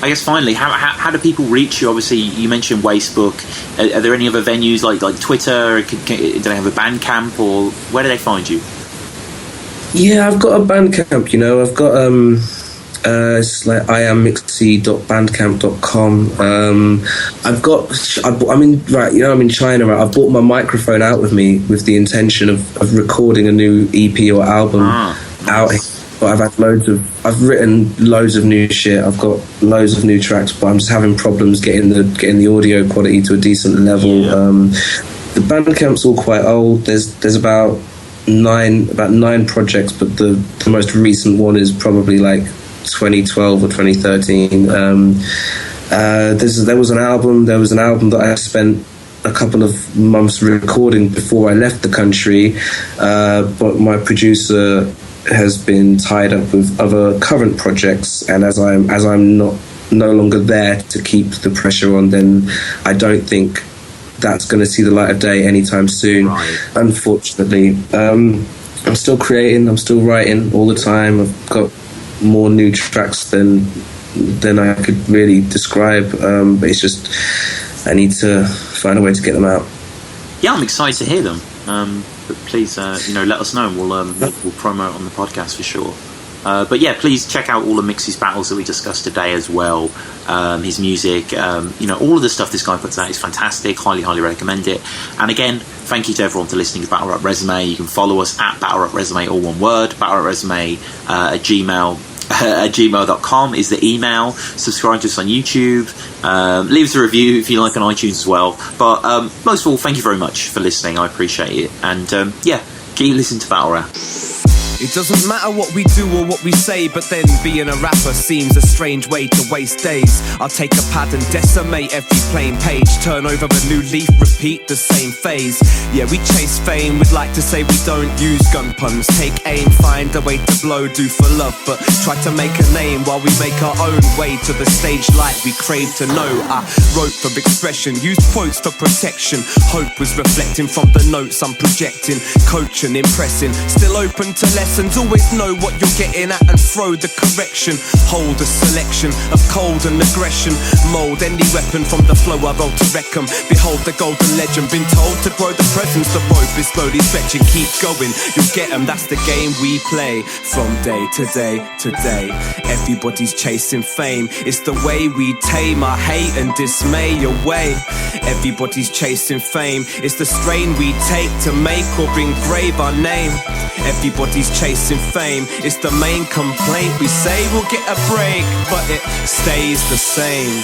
I guess finally, how do people reach you? Obviously, you mentioned Wastebook. Are there any other venues like Twitter? Do they have a Bandcamp, or where do they find you? Yeah, I've got a Bandcamp. I've got it's like iamixy.bandcamp.com. I'm in China. Right? I've brought my microphone out with me with the intention of recording a new EP or album out. But I've written loads of new shit. I've got loads of new tracks, but I'm just having problems getting the audio quality to a decent level. Yeah. The Bandcamp's all quite old. There's about nine projects, but the most recent one is probably like 2012 or 2013. There was an album that I spent a couple of months recording before I left the country, but my producer has been tied up with other current projects, and as I'm no longer there to keep the pressure on, then I don't think that's going to see the light of day anytime soon. Right. Unfortunately, I'm still creating, I'm still writing all the time. I've got more new tracks than I could really describe, but it's just I need to find a way to get them out. Yeah, I'm excited to hear them. But please, let us know, and we'll promo it on the podcast for sure. But yeah, please check out all of Mixy's battles that we discussed today as well. His music, all of the stuff this guy puts out is fantastic. Highly recommend it. And again, thank you to everyone for listening to Battle Rap Resume. You can follow us at Battle Rap Resume, all one word. Battle Rap Resume at gmail.com is the email. Subscribe to us on YouTube. Leave us a review if you like on iTunes as well. But most of all, thank you very much for listening. I appreciate it. And keep listening to Battle Rap. It doesn't matter what we do or what we say, but then being a rapper seems a strange way to waste days. I'll take a pad and decimate every plain page, turn over a new leaf, repeat the same phase. Yeah, we chase fame, we'd like to say we don't use gun puns. Take aim, find a way to blow, do for love, but try to make a name while we make our own way to the stage light we crave to know. I wrote for expression, used quotes for protection. Hope was reflecting from the notes I'm projecting, coaching, impressing, still open to lessons. Always know what you're getting at and throw the correction. Hold a selection of cold and aggression. Mold any weapon from the flow I roll to wreck 'em. Behold the golden legend. Been told to grow the presence. The rope is slowly stretching. Keep going, you'll get 'em. That's the game we play. From day to day to day, everybody's chasing fame. It's the way we tame our hate and dismay away. Everybody's chasing fame. It's the strain we take to make or engrave our name. Everybody's chasing fame. It's the main complaint. We say we'll get a break, but it stays the same.